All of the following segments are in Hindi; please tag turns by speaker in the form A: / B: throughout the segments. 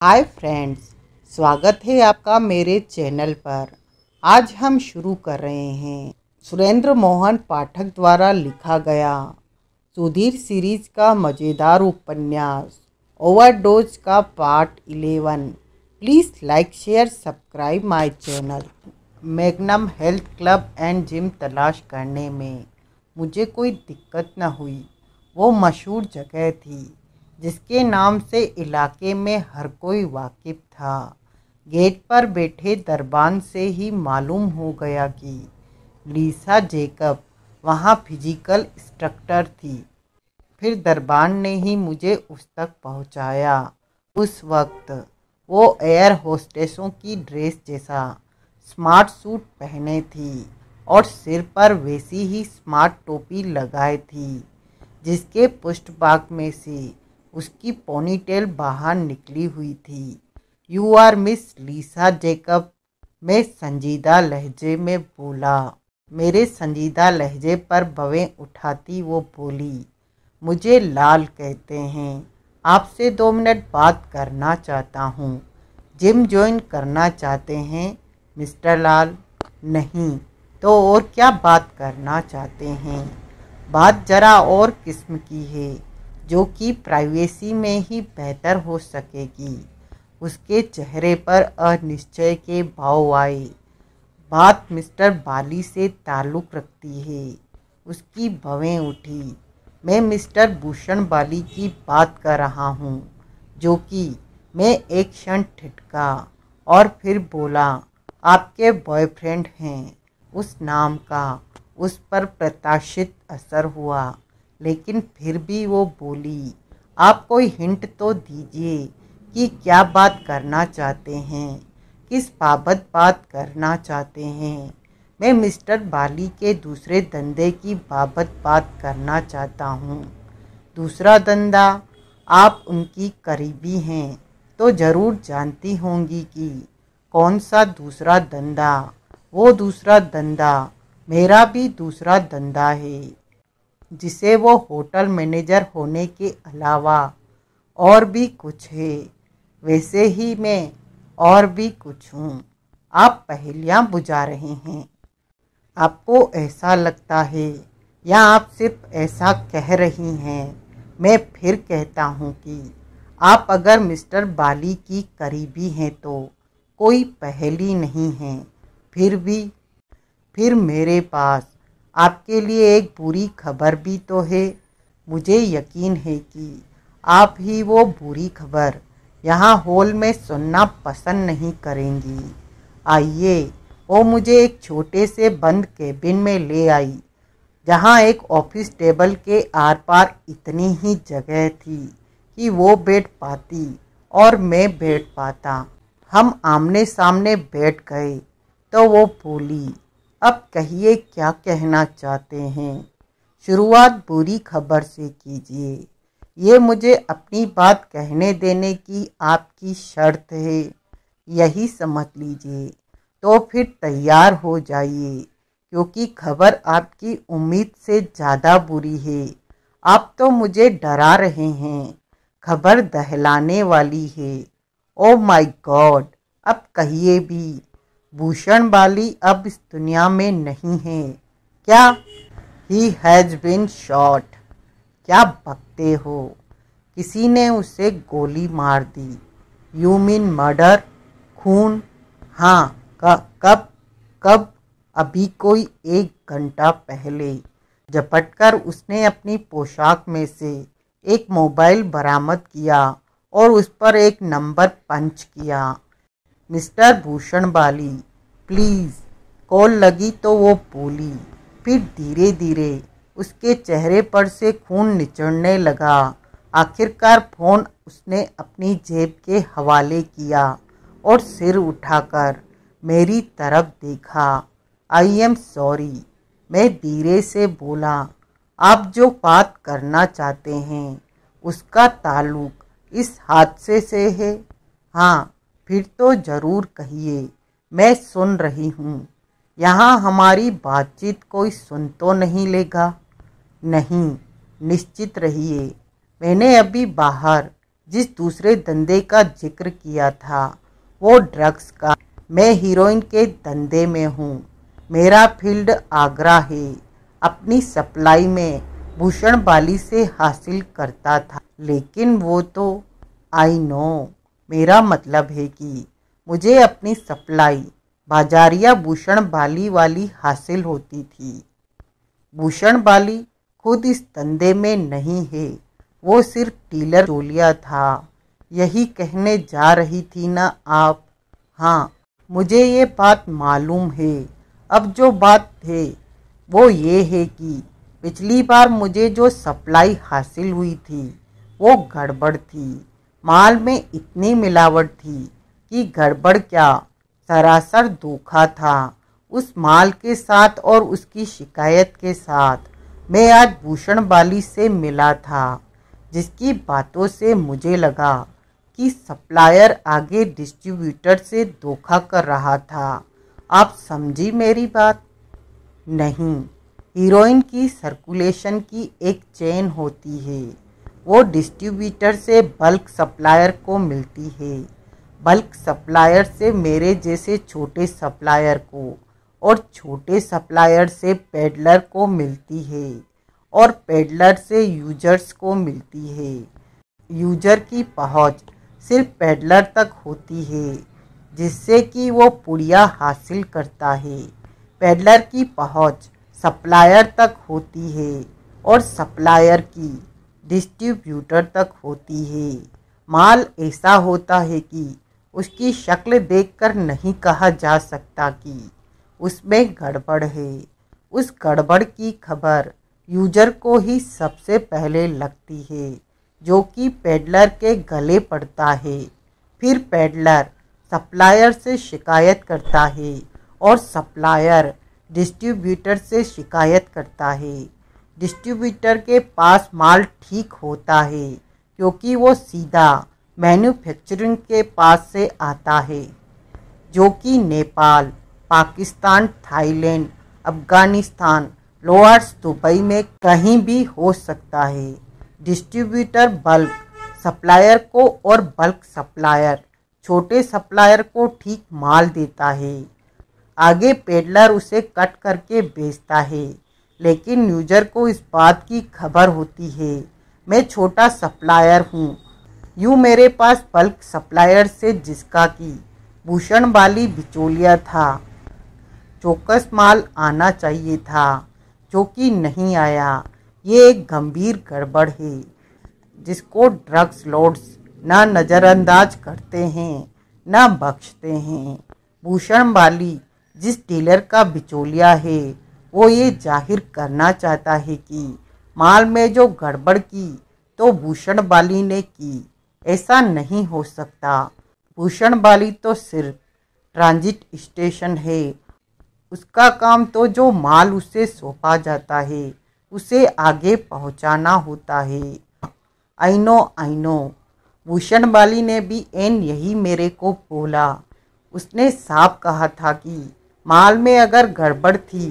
A: हाय फ्रेंड्स, स्वागत है आपका मेरे चैनल पर। आज हम शुरू कर रहे हैं सुरेंद्र मोहन पाठक द्वारा लिखा गया सुधीर सीरीज का मज़ेदार उपन्यास ओवरडोज का part 11। Please like share subscribe my channel. Magnum health club and gym तलाश करने में मुझे कोई दिक्कत न हुई। वो मशहूर जगह थी जिसके नाम से इलाके में हर कोई वाकिफ था। गेट पर बैठे दरबान से ही मालूम हो गया कि लीसा जैकब वहाँ फिजिकल इंस्ट्रक्टर थी। फिर दरबान ने ही मुझे उस तक पहुँचाया। उस वक्त वो एयर होस्टेसों की ड्रेस जैसा स्मार्ट सूट पहने थी और सिर पर वैसी ही स्मार्ट टोपी लगाए थी जिसके पृष्ठभाग में से उसकी पोनीटेल बाहर निकली हुई थी। यू आर मिस लीसा जैकब, मैं संजीदा लहजे में बोला। मेरे संजीदा लहजे पर बवें उठाती वो बोली, मुझे लाल कहते हैं, आपसे 2 मिनट बात करना चाहता हूँ। जिम ज्वाइन करना चाहते हैं मिस्टर लाल? नहीं तो और क्या बात करना चाहते हैं? बात जरा और किस्म की है जो कि प्राइवेसी में ही बेहतर हो सकेगी। उसके चेहरे पर अनिश्चय के भाव आए। बात मिस्टर बाली से ताल्लुक़ रखती है। उसकी भवें उठी। मैं मिस्टर भूषण बाली की बात कर रहा हूँ। जो कि मैं एक क्षण ठिठका और फिर बोला, आपके बॉयफ्रेंड हैं। उस नाम का उस पर प्रत्याशित असर हुआ, लेकिन फिर भी वो बोली, आप कोई हिंट तो दीजिए कि क्या बात करना चाहते हैं, किस बाबत बात करना चाहते हैं। मैं मिस्टर बाली के दूसरे धंधे की बाबत बात करना चाहता हूँ। दूसरा धंधा? आप उनकी करीबी हैं तो ज़रूर जानती होंगी कि कौन सा दूसरा धंधा। वो दूसरा धंधा मेरा भी दूसरा धंधा है जिसे वो होटल मैनेजर होने के अलावा और भी कुछ है। वैसे ही मैं और भी कुछ हूँ। आप पहेलियाँ बुझा रहे हैं। आपको ऐसा लगता है या आप सिर्फ ऐसा कह रही हैं? मैं फिर कहता हूँ कि आप अगर मिस्टर बाली की करीबी हैं तो कोई पहेली नहीं है। फिर मेरे पास आपके लिए एक बुरी खबर भी तो है। मुझे यकीन है कि आप ही वो बुरी खबर यहाँ हॉल में सुनना पसंद नहीं करेंगी। आइए। वो मुझे एक छोटे से बंद केबिन में ले आई जहाँ एक ऑफिस टेबल के आर पार इतनी ही जगह थी कि वो बैठ पाती और मैं बैठ पाता। हम आमने सामने बैठ गए तो वो बोली, अब कहिए क्या कहना चाहते हैं। शुरुआत बुरी खबर से कीजिए। ये मुझे अपनी बात कहने देने की आपकी शर्त है, यही समझ लीजिए। तो फिर तैयार हो जाइए क्योंकि खबर आपकी उम्मीद से ज़्यादा बुरी है। आप तो मुझे डरा रहे हैं। खबर दहलाने वाली है। ओ माय गॉड, अब कहिए भी। भूषण बाली अब इस दुनिया में नहीं है। क्या? He has been shot. क्या बकते हो? किसी ने उसे गोली मार दी। You mean murder? खून? हाँ। कब? कब? अभी कोई 1 घंटा पहले। झपटकर उसने अपनी पोशाक में से एक मोबाइल बरामद किया और उस पर एक नंबर पंच किया। Mister Bhushan Bali, please. Call लगी तो वो बोली। फिर धीरे धीरे उसके चेहरे पर से खून निचड़ने लगा। आखिरकार फ़ोन उसने अपनी जेब के हवाले किया और सिर उठाकर मेरी तरफ देखा। आई एम सॉरी, मैं धीरे से बोला। आप जो बात करना चाहते हैं उसका ताल्लुक इस हादसे से है? हाँ। फिर तो ज़रूर कहिए, मैं सुन रही हूँ। यहाँ हमारी बातचीत कोई सुन तो नहीं लेगा? नहीं, निश्चित रहिए। मैंने अभी बाहर जिस दूसरे धंधे का जिक्र किया था वो ड्रग्स का। मैं हीरोइन के धंधे में हूँ। मेरा फील्ड आगरा है। अपनी सप्लाई में भूषण बाली से हासिल करता था, लेकिन वो तो आई नो। मेरा मतलब है कि मुझे अपनी सप्लाई बाजारिया भूषण बाली वाली हासिल होती थी। भूषण बाली खुद इस धंधे में नहीं है, वो सिर्फ डीलर जोलिया था। यही कहने जा रही थी ना आप? हाँ, मुझे ये बात मालूम है। अब जो बात है वो ये है कि पिछली बार मुझे जो सप्लाई हासिल हुई थी वो गड़बड़ थी। माल में इतनी मिलावट थी कि गड़बड़ क्या, सरासर धोखा था। उस माल के साथ और उसकी शिकायत के साथ मैं आज भूषण बाली से मिला था, जिसकी बातों से मुझे लगा कि सप्लायर आगे डिस्ट्रीब्यूटर से धोखा कर रहा था। आप समझी मेरी बात? नहीं, हीरोइन की सर्कुलेशन की एक चेन होती है। वो डिस्ट्रीब्यूटर से बल्क सप्लायर को मिलती है, बल्क सप्लायर से मेरे जैसे छोटे सप्लायर को, और छोटे सप्लायर से पेडलर को मिलती है, और पेडलर से यूजर्स को मिलती है। यूजर की पहुंच सिर्फ पेडलर तक होती है, जिससे कि वो पुड़िया हासिल करता है। पेडलर की पहुंच सप्लायर तक होती है और सप्लायर की डिस्ट्रीब्यूटर तक होती है। माल ऐसा होता है कि उसकी शक्ल देखकर नहीं कहा जा सकता कि उसमें गड़बड़ है। उस गड़बड़ की खबर यूजर को ही सबसे पहले लगती है, जो कि पेडलर के गले पड़ता है। फिर पेडलर सप्लायर से शिकायत करता है और सप्लायर डिस्ट्रीब्यूटर से शिकायत करता है। डिस्ट्रीब्यूटर के पास माल ठीक होता है क्योंकि वो सीधा मैन्युफैक्चरिंग के पास से आता है, जो कि Nepal, Pakistan, Thailand, Afghanistan, lowers Dubai में कहीं भी हो सकता है। डिस्ट्रीब्यूटर बल्क सप्लायर को और बल्क सप्लायर छोटे सप्लायर को ठीक माल देता है। आगे पेडलर उसे कट करके बेचता है, लेकिन यूजर को इस बात की खबर होती है मैं छोटा सप्लायर हूँ। यूँ मेरे पास बल्क सप्लायर से जिसका कि भूषण बाली बिचौलिया था, चौकस माल आना चाहिए था, जो कि नहीं आया। ये एक गंभीर गड़बड़ है जिसको ड्रग्स लॉर्ड्स ना नज़रअंदाज करते हैं ना बख्शते हैं। भूषण बाली जिस डीलर का बिचौलिया है वो ये जाहिर करना चाहता है कि माल में जो गड़बड़ की तो भूषण बाली ने की। ऐसा नहीं हो सकता। भूषण बाली तो सिर्फ ट्रांजिट स्टेशन है। उसका काम तो जो माल उसे सौंपा जाता है उसे आगे पहुंचाना होता है। I know. भूषण बाली ने भी एन यही मेरे को बोला। उसने साफ कहा था कि माल में अगर गड़बड़ थी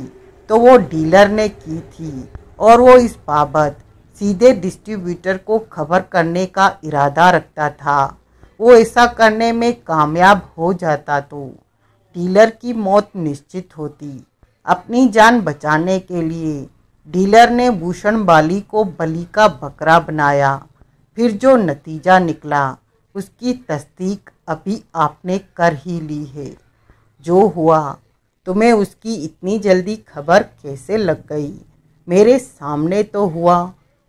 A: तो वो डीलर ने की थी और वो इस बाबत सीधे डिस्ट्रीब्यूटर को खबर करने का इरादा रखता था। वो ऐसा करने में कामयाब हो जाता तो डीलर की मौत निश्चित होती। अपनी जान बचाने के लिए डीलर ने भूषण बाली को बलि का बकरा बनाया। फिर जो नतीजा निकला उसकी तस्दीक अभी आपने कर ही ली है। जो हुआ तुम्हें उसकी इतनी जल्दी खबर कैसे लग गई? मेरे सामने तो हुआ।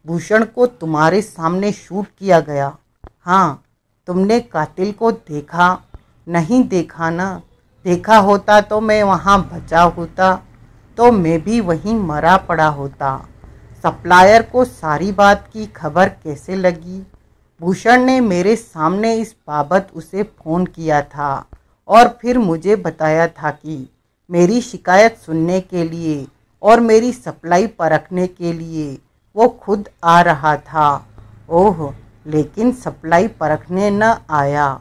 A: भूषण को तुम्हारे सामने शूट किया गया। हाँ, तुमने कातिल को देखा? नहीं देखा ना। देखा होता तो मैं वहाँ बचा होता तो मैं भी वहीं मरा पड़ा होता। सप्लायर को सारी बात की खबर कैसे लगी? भूषण ने मेरे सामने इस बाबत उसे फ़ोन किया था और फिर मुझे बताया था कि मेरी शिकायत सुनने के लिए और मेरी सप्लाई परखने के लिए वो खुद आ रहा था। ओह, लेकिन सप्लाई परखने न आया,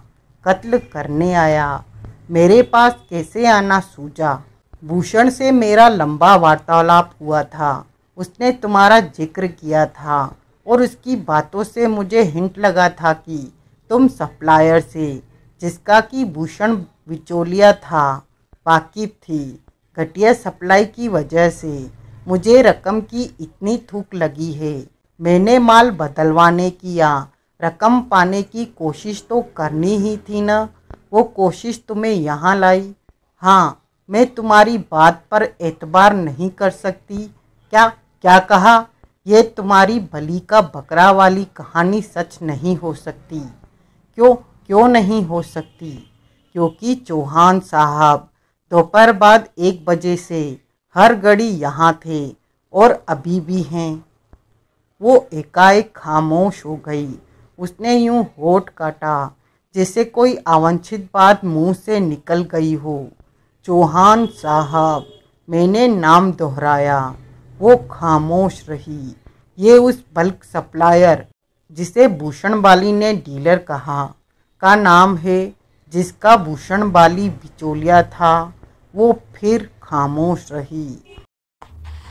A: कत्ल करने आया। मेरे पास कैसे आना सूझा? भूषण से मेरा लंबा वार्तालाप हुआ था। उसने तुम्हारा जिक्र किया था और उसकी बातों से मुझे हिंट लगा था कि तुम सप्लायर से, जिसका कि भूषण बिचौलिया था, वाकिफ थी। घटिया सप्लाई की वजह से मुझे रकम की इतनी थूक लगी है। मैंने माल बदलवाने की या रकम पाने की कोशिश तो करनी ही थी ना। वो कोशिश तुम्हें यहाँ लाई। हाँ, मैं तुम्हारी बात पर एतबार नहीं कर सकती। क्या क्या कहा? ये तुम्हारी बलि का बकरा वाली कहानी सच नहीं हो सकती। क्यों क्यों नहीं हो सकती? क्योंकि चौहान साहब दोपहर बाद 1 बजे से हर घड़ी यहाँ थे और अभी भी हैं। वो एकाएक खामोश हो गई। उसने यूं होठ काटा जैसे कोई अवांछित बात मुंह से निकल गई हो। चौहान साहब, मैंने नाम दोहराया। वो खामोश रही। ये उस बल्क सप्लायर, जिसे भूषण बाली ने डीलर कहा, का नाम है, जिसका भूषण बाली बिचौलिया था। वो फिर खामोश रही।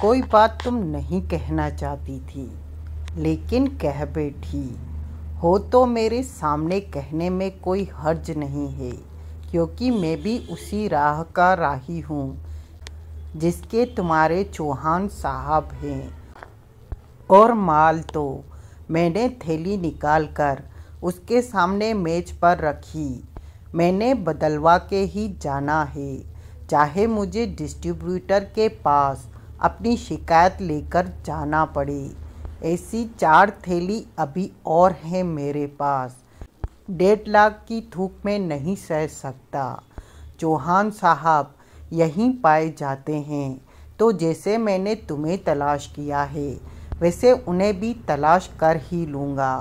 A: कोई बात तुम नहीं कहना चाहती थी, लेकिन कह बैठी हो तो मेरे सामने कहने में कोई हर्ज नहीं है, क्योंकि मैं भी उसी राह का राही हूँ जिसके तुम्हारे चौहान साहब हैं। और माल तो मैंने थैली निकाल कर उसके सामने मेज पर रखी। मैंने बदलवा के ही जाना है, चाहे मुझे डिस्ट्रीब्यूटर के पास अपनी शिकायत लेकर जाना पड़े। ऐसी 4 थैली अभी और हैं मेरे पास। 1.5 लाख की थूक में नहीं सह सकता। चौहान साहब यहीं पाए जाते हैं, तो जैसे मैंने तुम्हें तलाश किया है वैसे उन्हें भी तलाश कर ही लूँगा।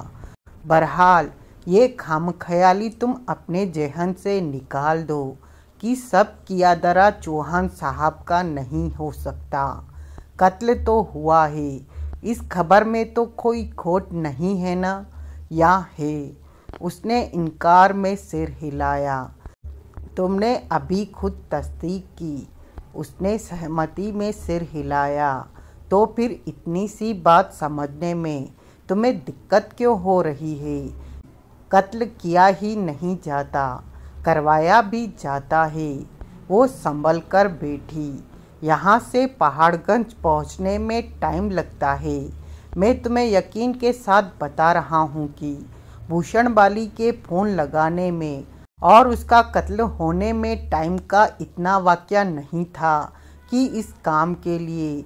A: बहरहाल ये खामख्याली तुम अपने जहन से निकाल दो कि सब कियादरा चौहान साहब का नहीं हो सकता। कत्ल तो हुआ है, इस खबर में तो कोई खोट नहीं है ना? या है? उसने इनकार में सिर हिलाया। तुमने अभी खुद तस्दीक की। उसने सहमति में सिर हिलाया। तो फिर इतनी सी बात समझने में तुम्हें दिक्कत क्यों हो रही है? कत्ल किया ही नहीं जाता, करवाया भी जाता है। वो संभल कर बैठी। यहाँ से पहाड़गंज पहुँचने में टाइम लगता है। मैं तुम्हें यकीन के साथ बता रहा हूँ कि भूषण बाली के फ़ोन लगाने में और उसका कत्ल होने में टाइम का इतना वाक़या नहीं था कि इस काम के लिए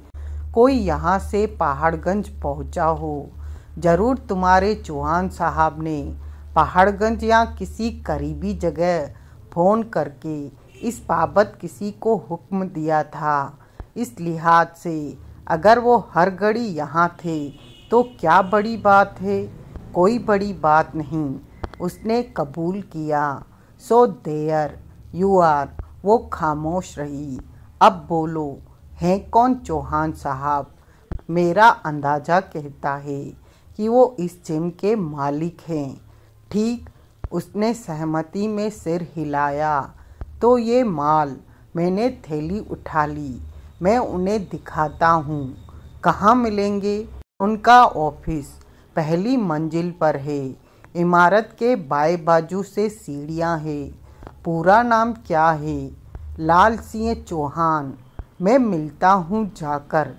A: कोई यहाँ से पहाड़गंज पहुँचा हो। ज़रूर तुम्हारे चौहान साहब ने पहाड़गंज या किसी करीबी जगह फ़ोन करके इस बाबत किसी को हुक्म दिया था। इस लिहाज से अगर वो हर घड़ी यहाँ थे तो क्या बड़ी बात है? कोई बड़ी बात नहीं, उसने कबूल किया। So there you are. वो खामोश रही। अब बोलो, हैं कौन चौहान साहब? मेरा अंदाज़ा कहता है कि वो इस जिम के मालिक हैं। ठीक, उसने सहमति में सिर हिलाया। तो ये माल, मैंने थैली उठा ली। मैं उन्हें दिखाता हूँ। कहाँ मिलेंगे? उनका ऑफिस पहली मंजिल पर है। इमारत के बाएं बाजू से सीढ़ियाँ हैं। पूरा नाम क्या है? लाल सिंह चौहान। मैं मिलता हूँ जाकर।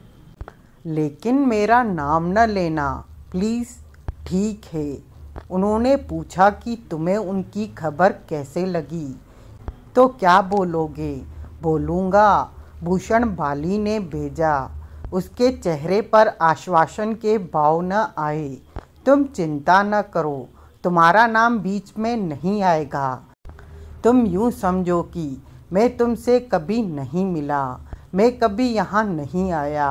A: लेकिन मेरा नाम न लेना प्लीज़। ठीक है। उन्होंने पूछा कि तुम्हें उनकी खबर कैसे लगी? तो क्या बोलोगे? बोलूँगा, भूषण बाली ने भेजा। उसके चेहरे पर आश्वासन के भाव न आए। तुम चिंता न करो, तुम्हारा नाम बीच में नहीं आएगा। तुम यूँ समझो कि मैं तुमसे कभी नहीं मिला। मैं कभी यहाँ नहीं आया।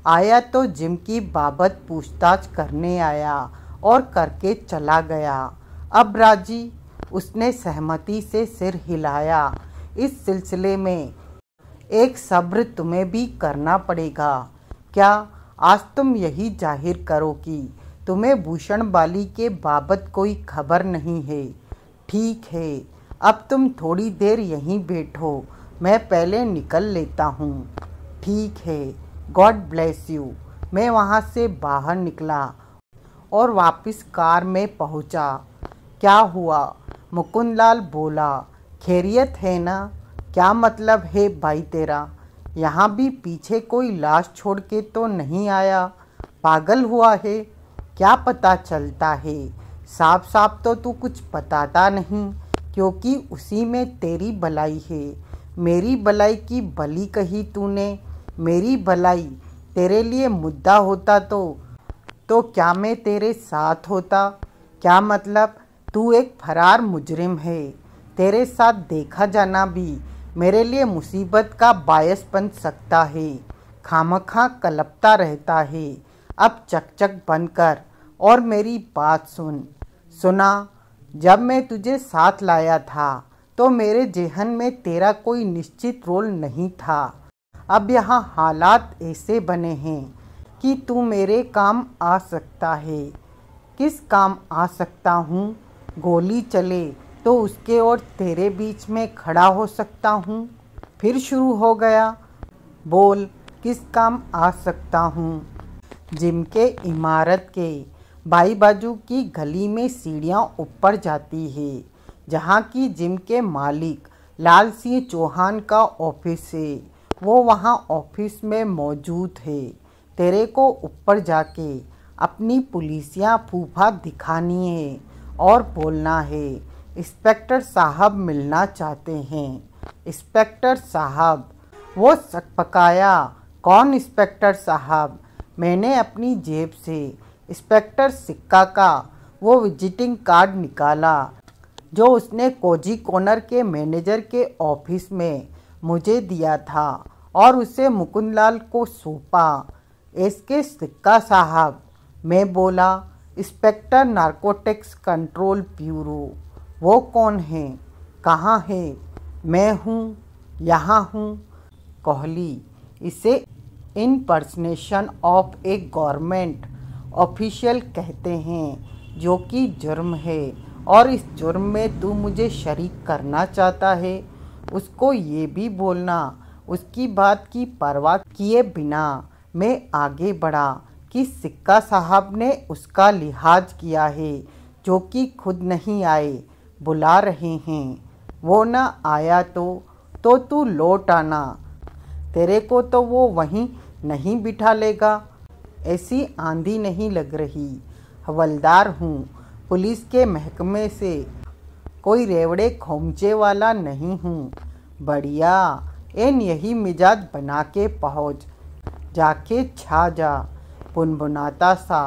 A: आया तो जिम की बाबत पूछताछ करने आया और करके चला गया। अब राजी? उसने सहमति से सिर हिलाया। इस सिलसिले में एक सब्र तुम्हें भी करना पड़ेगा। क्या आज तुम यही जाहिर करो कि तुम्हें भूषण बाली के बाबत कोई खबर नहीं है? ठीक है, अब तुम थोड़ी देर यहीं बैठो, मैं पहले निकल लेता हूँ। ठीक है, गॉड ब्लेस यू। मैं वहाँ से बाहर निकला और वापस कार में पहुँचा। क्या हुआ? मुकुंदलाल बोला। खैरियत है ना? क्या मतलब है भाई तेरा? यहाँ भी पीछे कोई लाश छोड़ के तो नहीं आया? पागल हुआ है? क्या पता चलता है? साफ साफ तो तू कुछ बताता नहीं, क्योंकि उसी में तेरी भलाई है। मेरी भलाई की भली कही तूने। मेरी भलाई तेरे लिए मुद्दा होता तो क्या मैं तेरे साथ होता? क्या मतलब? तू एक फरार मुजरिम है। तेरे साथ देखा जाना भी मेरे लिए मुसीबत का बायस बन सकता है। खामखा कलपता रहता है। अब चकचक बंद कर और मेरी बात सुन। सुना? जब मैं तुझे साथ लाया था तो मेरे जेहन में तेरा कोई निश्चित रोल नहीं था। अब यहाँ हालात ऐसे बने हैं कि तू मेरे काम आ सकता है। किस काम आ सकता हूँ? गोली चले तो उसके और तेरे बीच में खड़ा हो सकता हूँ। फिर शुरू हो गया। बोल, किस काम आ सकता हूँ? जिम के इमारत के बाई बाजू की गली में सीढ़ियाँ ऊपर जाती है, जहाँ की जिम के मालिक लाल सिंह चौहान का ऑफिस है। वो वहाँ ऑफिस में मौजूद है। तेरे को ऊपर जाके अपनी पुलिसिया फूफा दिखानी है और बोलना है, इंस्पेक्टर साहब मिलना चाहते हैं। इंस्पेक्टर साहब? वो सकपकाया। कौन इंस्पेक्टर साहब? मैंने अपनी जेब से इंस्पेक्टर सिक्का का वो विजिटिंग कार्ड निकाला जो उसने कोजी कॉर्नर के मैनेजर के ऑफिस में मुझे दिया था और उसे मुकुंदलाल को सौंपा। इसके सिक्का साहब, मैं बोला। Inspector narcotics control bureau. वो कौन है? कहाँ है? मैं हूँ, यहाँ हूँ। कोहली, इसे इनपर्सनेशन ऑफ ए गवर्नमेंट ऑफिशियल कहते हैं, जो कि जुर्म है। और इस जुर्म में तू मुझे शरीक करना चाहता है। उसको ये भी बोलना। उसकी बात की परवाह किए बिना मैं आगे बढ़ा कि सिक्का साहब ने उसका लिहाज किया है, जो कि खुद नहीं आए, बुला रहे हैं। वो न आया तो तू लौट आना। तेरे को तो वो वहीं नहीं बिठा लेगा। ऐसी आंधी नहीं लग रही। हवलदार हूँ, पुलिस के महकमे से। कोई रेवड़े खोमचे वाला नहीं हूँ। बढ़िया, एन यही मिजाज बना के पहुँच। जाके छा जा। बुनबुनाता सा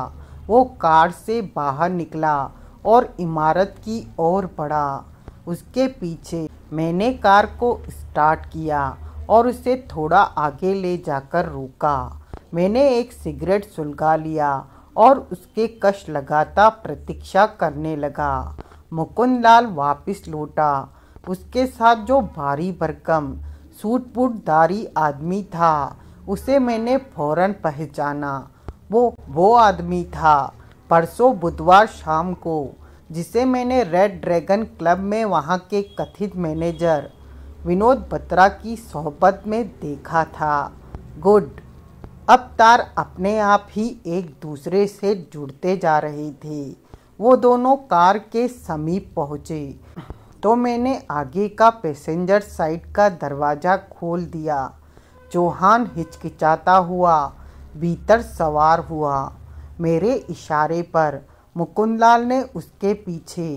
A: वो कार से बाहर निकला और इमारत की ओर बढ़ा। उसके पीछे मैंने कार को स्टार्ट किया और उसे थोड़ा आगे ले जाकर रोका। मैंने एक सिगरेट सुलगा लिया और उसके कश लगाता प्रतीक्षा करने लगा। मुकुंदलाल वापस लौटा। उसके साथ जो भारी भरकम सूट बूटधारी आदमी था, उसे मैंने फौरन पहचाना। वो आदमी था परसों बुधवार शाम को, जिसे मैंने रेड ड्रैगन क्लब में वहाँ के कथित मैनेजर विनोद बत्रा की सोहबत में देखा था। गुड। अब तार अपने आप ही एक दूसरे से जुड़ते जा रहे थे। वो दोनों कार के समीप पहुँचे तो मैंने आगे का पैसेंजर साइड का दरवाज़ा खोल दिया। चौहान हिचकिचाता हुआ भीतर सवार हुआ। मेरे इशारे पर मुकुंदलाल ने उसके पीछे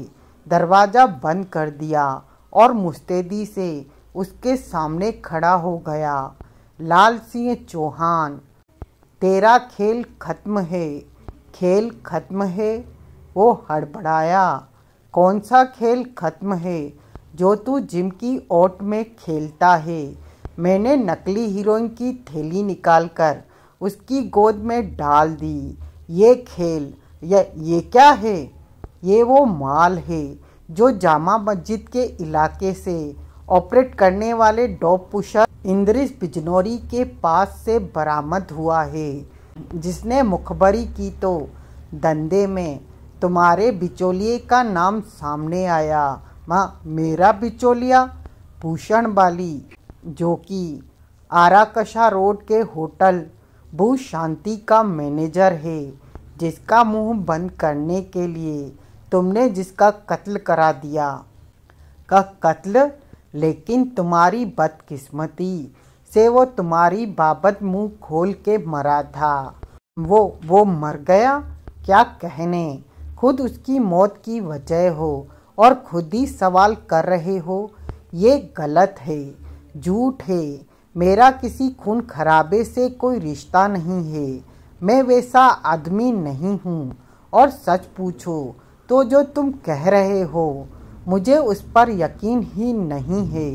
A: दरवाज़ा बंद कर दिया और मुस्तैदी से उसके सामने खड़ा हो गया। लाल सिंह चौहान, तेरा खेल खत्म है। खेल खत्म है? वो हड़बड़ाया। कौन सा खेल खत्म है जो तू जिम की ओट में खेलता है? मैंने नकली हीरोइन की थैली निकालकर उसकी गोद में डाल दी। ये खेल, ये क्या है? ये वो माल है जो जामा मस्जिद के इलाके से ऑपरेट करने वाले डॉप पुशर इंद्रिस बिजनौरी के पास से बरामद हुआ है, जिसने मुखबरी की तो धंधे में तुम्हारे बिचौलिए का नाम सामने आया। मेरा बिचौलिया? भूषण बाली, जो कि आराकशा रोड के होटल भू शांति का मैनेजर है, जिसका मुंह बंद करने के लिए तुमने जिसका कत्ल करा दिया। का कत्ल? लेकिन तुम्हारी बदकिस्मती से वो तुम्हारी बाबत मुंह खोल के मरा था। वो मर गया? क्या कहने, खुद उसकी मौत की वजह हो और खुद ही सवाल कर रहे हो। ये गलत है, झूठ है। मेरा किसी खून खराबे से कोई रिश्ता नहीं है। मैं वैसा आदमी नहीं हूँ। और सच पूछो तो जो तुम कह रहे हो, मुझे उस पर यकीन ही नहीं है।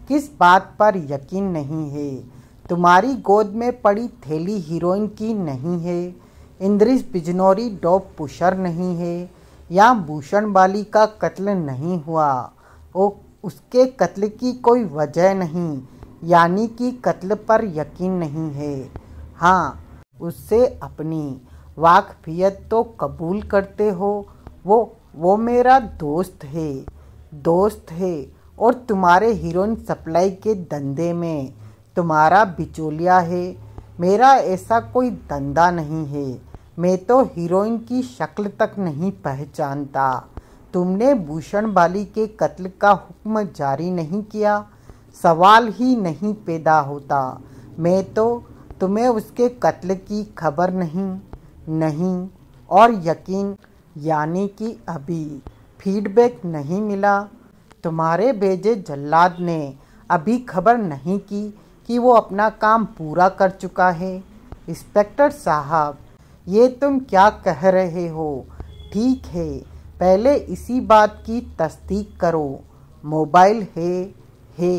A: किस बात पर यकीन नहीं है? तुम्हारी गोद में पड़ी थैली हीरोइन की नहीं है, इंद्रिस बिजनौरी डॉप पुशर नहीं है, या भूषण बाली का कत्ल नहीं हुआ। उसके कत्ल की कोई वजह नहीं, यानी कि कत्ल पर यकीन नहीं है। हाँ, उससे अपनी वाकफियत तो कबूल करते हो। वो मेरा दोस्त है और तुम्हारे हीरोइन सप्लाई के धंधे में तुम्हारा बिचौलिया है। मेरा ऐसा कोई धंधा नहीं है। मैं तो हीरोइन की शक्ल तक नहीं पहचानता। तुमने भूषण बाली के कत्ल का हुक्म जारी नहीं किया, सवाल ही नहीं पैदा होता। मैं तो तुम्हें उसके कत्ल की खबर नहीं और यकीन, यानी कि अभी फीडबैक नहीं मिला। तुम्हारे भेजे जल्लाद ने अभी खबर नहीं की कि वो अपना काम पूरा कर चुका है। इंस्पेक्टर साहब, ये तुम क्या कह रहे हो? ठीक है, पहले इसी बात की तस्दीक करो। मोबाइल है,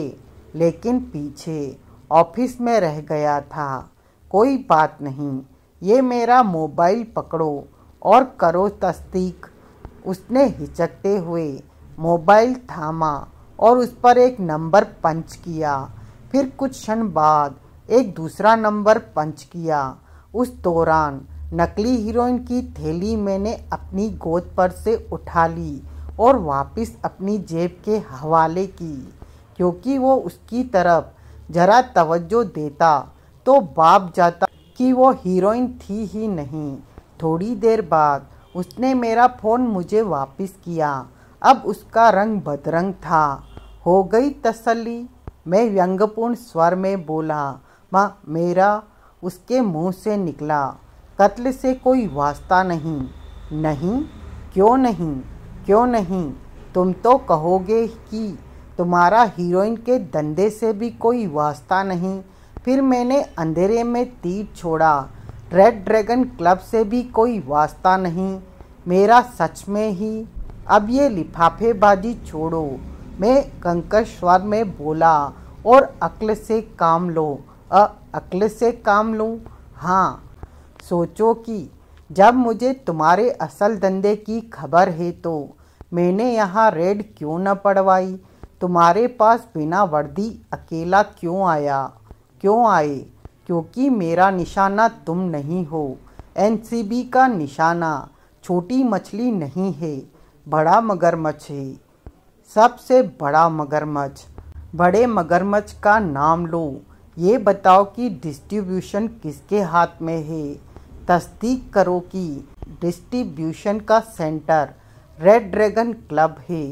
A: लेकिन पीछे ऑफिस में रह गया था। कोई बात नहीं, ये मेरा मोबाइल पकड़ो और करो तस्दीक। उसने हिचकते हुए मोबाइल थामा और उस पर एक नंबर पंच किया। फिर कुछ क्षण बाद एक दूसरा नंबर पंच किया। उस दौरान नकली हीरोइन की थैली मैंने अपनी गोद पर से उठा ली और वापस अपनी जेब के हवाले की, क्योंकि वो उसकी तरफ जरा तवज्जो देता तो बाप जाता कि वो हीरोइन थी ही नहीं। थोड़ी देर बाद उसने मेरा फ़ोन मुझे वापस किया। अब उसका रंग बदरंग था। हो गई तसल्ली? मैं व्यंग्यपूर्ण स्वर में बोला। माँ, मेरा उसके मुंह से निकला, कत्ल से कोई वास्ता नहीं। नहीं? क्यों नहीं? तुम तो कहोगे कि तुम्हारा हीरोइन के धंधे से भी कोई वास्ता नहीं। फिर मैंने अंधेरे में तीर छोड़ा। रेड ड्रैगन क्लब से भी कोई वास्ता नहीं मेरा, सच में ही। अब ये लिफाफेबाजी छोड़ो, मैं कंकर स्वर में बोला, और अक्ल से काम लो। अक्ल से काम लूँ? हाँ, सोचो कि जब मुझे तुम्हारे असल धंधे की खबर है तो मैंने यहाँ रेड क्यों न पड़वाई? तुम्हारे पास बिना वर्दी अकेला क्यों आए? क्योंकि मेरा निशाना तुम नहीं हो। एनसीबी का निशाना छोटी मछली नहीं है, बड़ा मगरमच्छ है, सबसे बड़ा मगरमच्छ। बड़े मगरमच्छ का नाम लो। ये बताओ कि डिस्ट्रीब्यूशन किसके हाथ में है? तस्दीक करो कि डिस्ट्रीब्यूशन का सेंटर रेड ड्रैगन क्लब है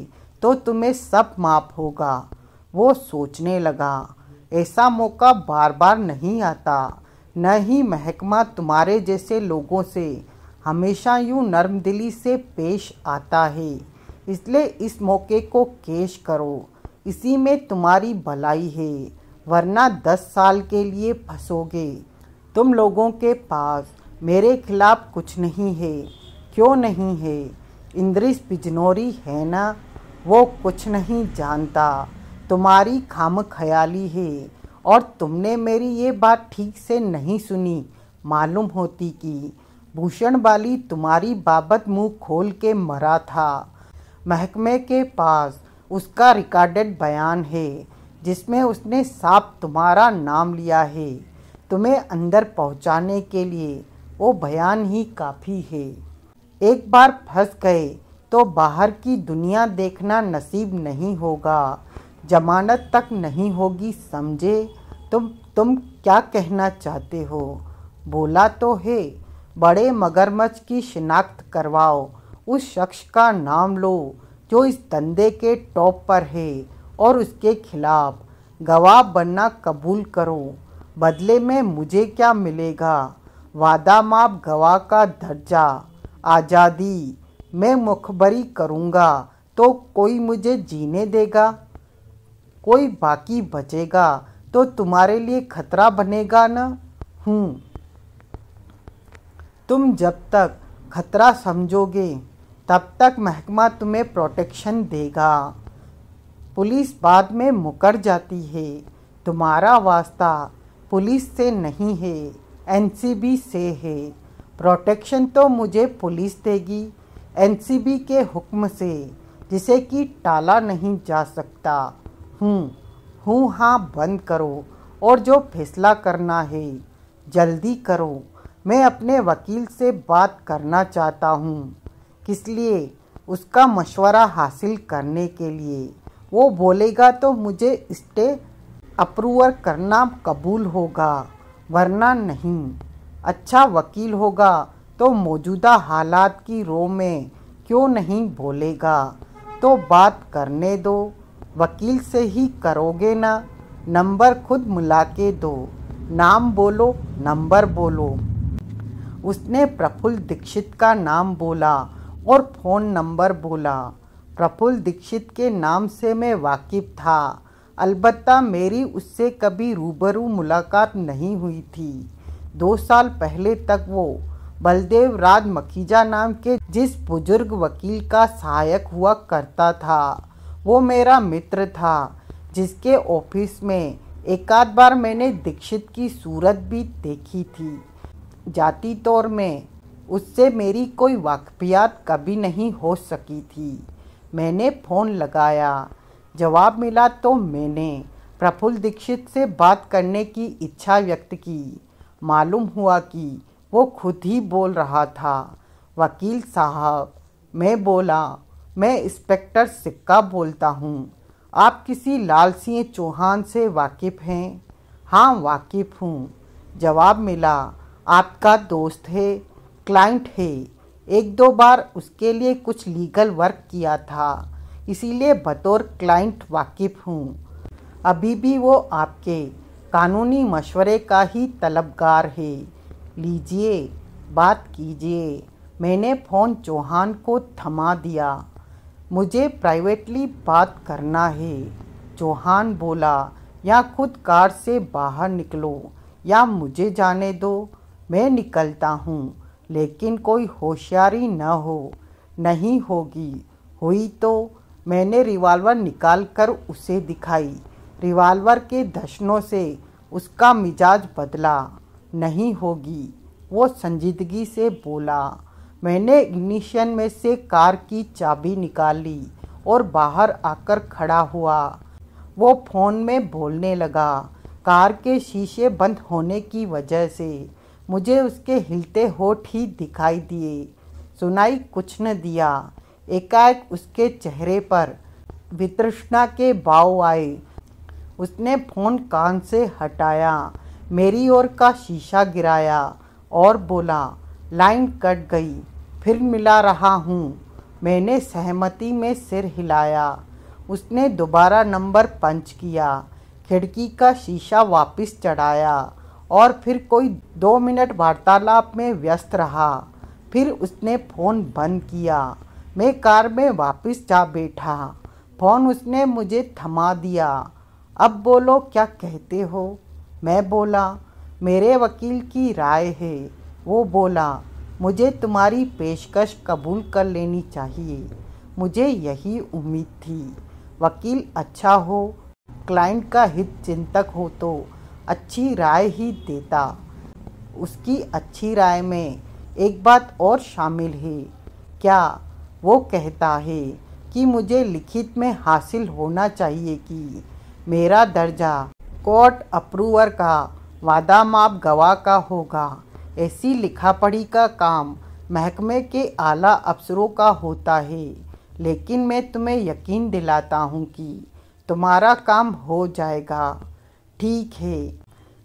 A: तो तुम्हें सब माफ होगा। वो सोचने लगा, ऐसा मौका बार बार नहीं आता। न ही महकमा तुम्हारे जैसे लोगों से हमेशा यूँ नर्मदिली से पेश आता है। इसलिए इस मौके को कैश करो, इसी में तुम्हारी भलाई है, वरना 10 साल के लिए फंसोगे। तुम लोगों के पास मेरे खिलाफ कुछ नहीं है। क्यों नहीं है? इंद्रिस बिजनौरी है ना, वो कुछ नहीं जानता। तुम्हारी खामख्याली है और तुमने मेरी ये बात ठीक से नहीं सुनी। मालूम होती कि भूषण बाली तुम्हारी बाबत मुंह खोल के मरा था। महकमे के पास उसका रिकॉर्डेड बयान है जिसमें उसने साफ तुम्हारा नाम लिया है। तुम्हें अंदर पहुंचाने के लिए वो बयान ही काफ़ी है। एक बार फंस गए तो बाहर की दुनिया देखना नसीब नहीं होगा, जमानत तक नहीं होगी, समझे? तुम क्या कहना चाहते हो? बोला तो है, बड़े मगरमच्छ की शिनाख्त करवाओ उस शख्स का नाम लो जो इस धंधे के टॉप पर है और उसके खिलाफ गवाह बनना कबूल करो। बदले में मुझे क्या मिलेगा? वादा माप गवाह का दर्जा, आज़ादी। मैं मुखबरी करूँगा तो कोई मुझे जीने देगा? कोई बाकी बचेगा तो तुम्हारे लिए खतरा बनेगा न? तुम जब तक खतरा समझोगे तब तक महकमा तुम्हें प्रोटेक्शन देगा। पुलिस बाद में मुकर जाती है। तुम्हारा वास्ता पुलिस से नहीं है, एनसीबी से है। प्रोटेक्शन तो मुझे पुलिस देगी, एनसीबी के हुक्म से, जिसे कि टाला नहीं जा सकता। हूँ हाँ बंद करो और जो फैसला करना है जल्दी करो। मैं अपने वकील से बात करना चाहता हूँ। किस लिए? उसका मशवरा हासिल करने के लिए। वो बोलेगा तो मुझे स्टे अप्रूवर करना कबूल होगा, वरना नहीं। अच्छा वकील होगा तो मौजूदा हालात की रो में क्यों नहीं बोलेगा? तो बात करने दो। वकील से ही करोगे ना? नंबर खुद मिला के दो। नाम बोलो, नंबर बोलो। उसने प्रफुल्ल दीक्षित का नाम बोला और फ़ोन नंबर बोला। प्रफुल्ल दीक्षित के नाम से मैं वाकिफ़ था, अलबत्ता मेरी उससे कभी रूबरू मुलाकात नहीं हुई थी। 2 साल पहले तक वो बलदेव राज मखीजा नाम के जिस बुजुर्ग वकील का सहायक हुआ करता था, वो मेरा मित्र था, जिसके ऑफिस में एक आध बार मैंने दीक्षित की सूरत भी देखी थी। जाती तौर में उससे मेरी कोई वाकफियात कभी नहीं हो सकी थी। मैंने फ़ोन लगाया, जवाब मिला तो मैंने प्रफुल्ल दीक्षित से बात करने की इच्छा व्यक्त की। मालूम हुआ कि वो खुद ही बोल रहा था। वकील साहब, मैं बोला, मैं इंस्पेक्टर सिक्का बोलता हूँ। आप किसी लाल सिंह चौहान से वाकिफ़ हैं? हाँ वाकिफ़ हूँ। जवाब मिला, आपका दोस्त है, क्लाइंट है। 1-2 बार उसके लिए कुछ लीगल वर्क किया था, इसीलिए बतौर क्लाइंट वाकिफ़ हूँ। अभी भी वो आपके कानूनी मशवरे का ही तलबगार है। लीजिए, बात कीजिए। मैंने फ़ोन चौहान को थमा दिया। मुझे प्राइवेटली बात करना है। चौहान बोला, या खुद कार से बाहर निकलो या मुझे जाने दो। मैं निकलता हूँ, लेकिन कोई होशियारी न हो। नहीं होगी। हुई तो? मैंने रिवाल्वर निकाल कर उसे दिखाई। रिवाल्वर के धशनों से उसका मिजाज बदला। नहीं होगी, वो संजीदगी से बोला। मैंने इग्निशन में से कार की चाबी निकाली और बाहर आकर खड़ा हुआ। वो फ़ोन में बोलने लगा। कार के शीशे बंद होने की वजह से मुझे उसके हिलते होठ ही दिखाई दिए। सुनाई कुछ न दिया। एकाएक उसके चेहरे पर वितृष्णा के भाव आए। उसने फ़ोन कान से हटाया, मेरी ओर का शीशा गिराया और बोला, लाइन कट गई, फिर मिला रहा हूँ। मैंने सहमति में सिर हिलाया। उसने दोबारा नंबर पंच किया, खिड़की का शीशा वापस चढ़ाया और फिर कोई 2 मिनट वार्तालाप में व्यस्त रहा। फिर उसने फ़ोन बंद किया। मैं कार में वापस जा बैठा। फ़ोन उसने मुझे थमा दिया। अब बोलो, क्या कहते हो? मैं बोला, मेरे वकील की राय है। वो बोला, मुझे तुम्हारी पेशकश कबूल कर लेनी चाहिए। मुझे यही उम्मीद थी। वकील अच्छा हो, क्लाइंट का हित चिंतक हो तो अच्छी राय ही देता। उसकी अच्छी राय में एक बात और शामिल है। क्या? वो कहता है कि मुझे लिखित में हासिल होना चाहिए कि मेरा दर्जा कोर्ट अप्रूवर का वादा माप गवाह का होगा। ऐसी लिखा पढ़ी का काम महकमे के आला अफसरों का होता है, लेकिन मैं तुम्हें यकीन दिलाता हूँ कि तुम्हारा काम हो जाएगा। ठीक है,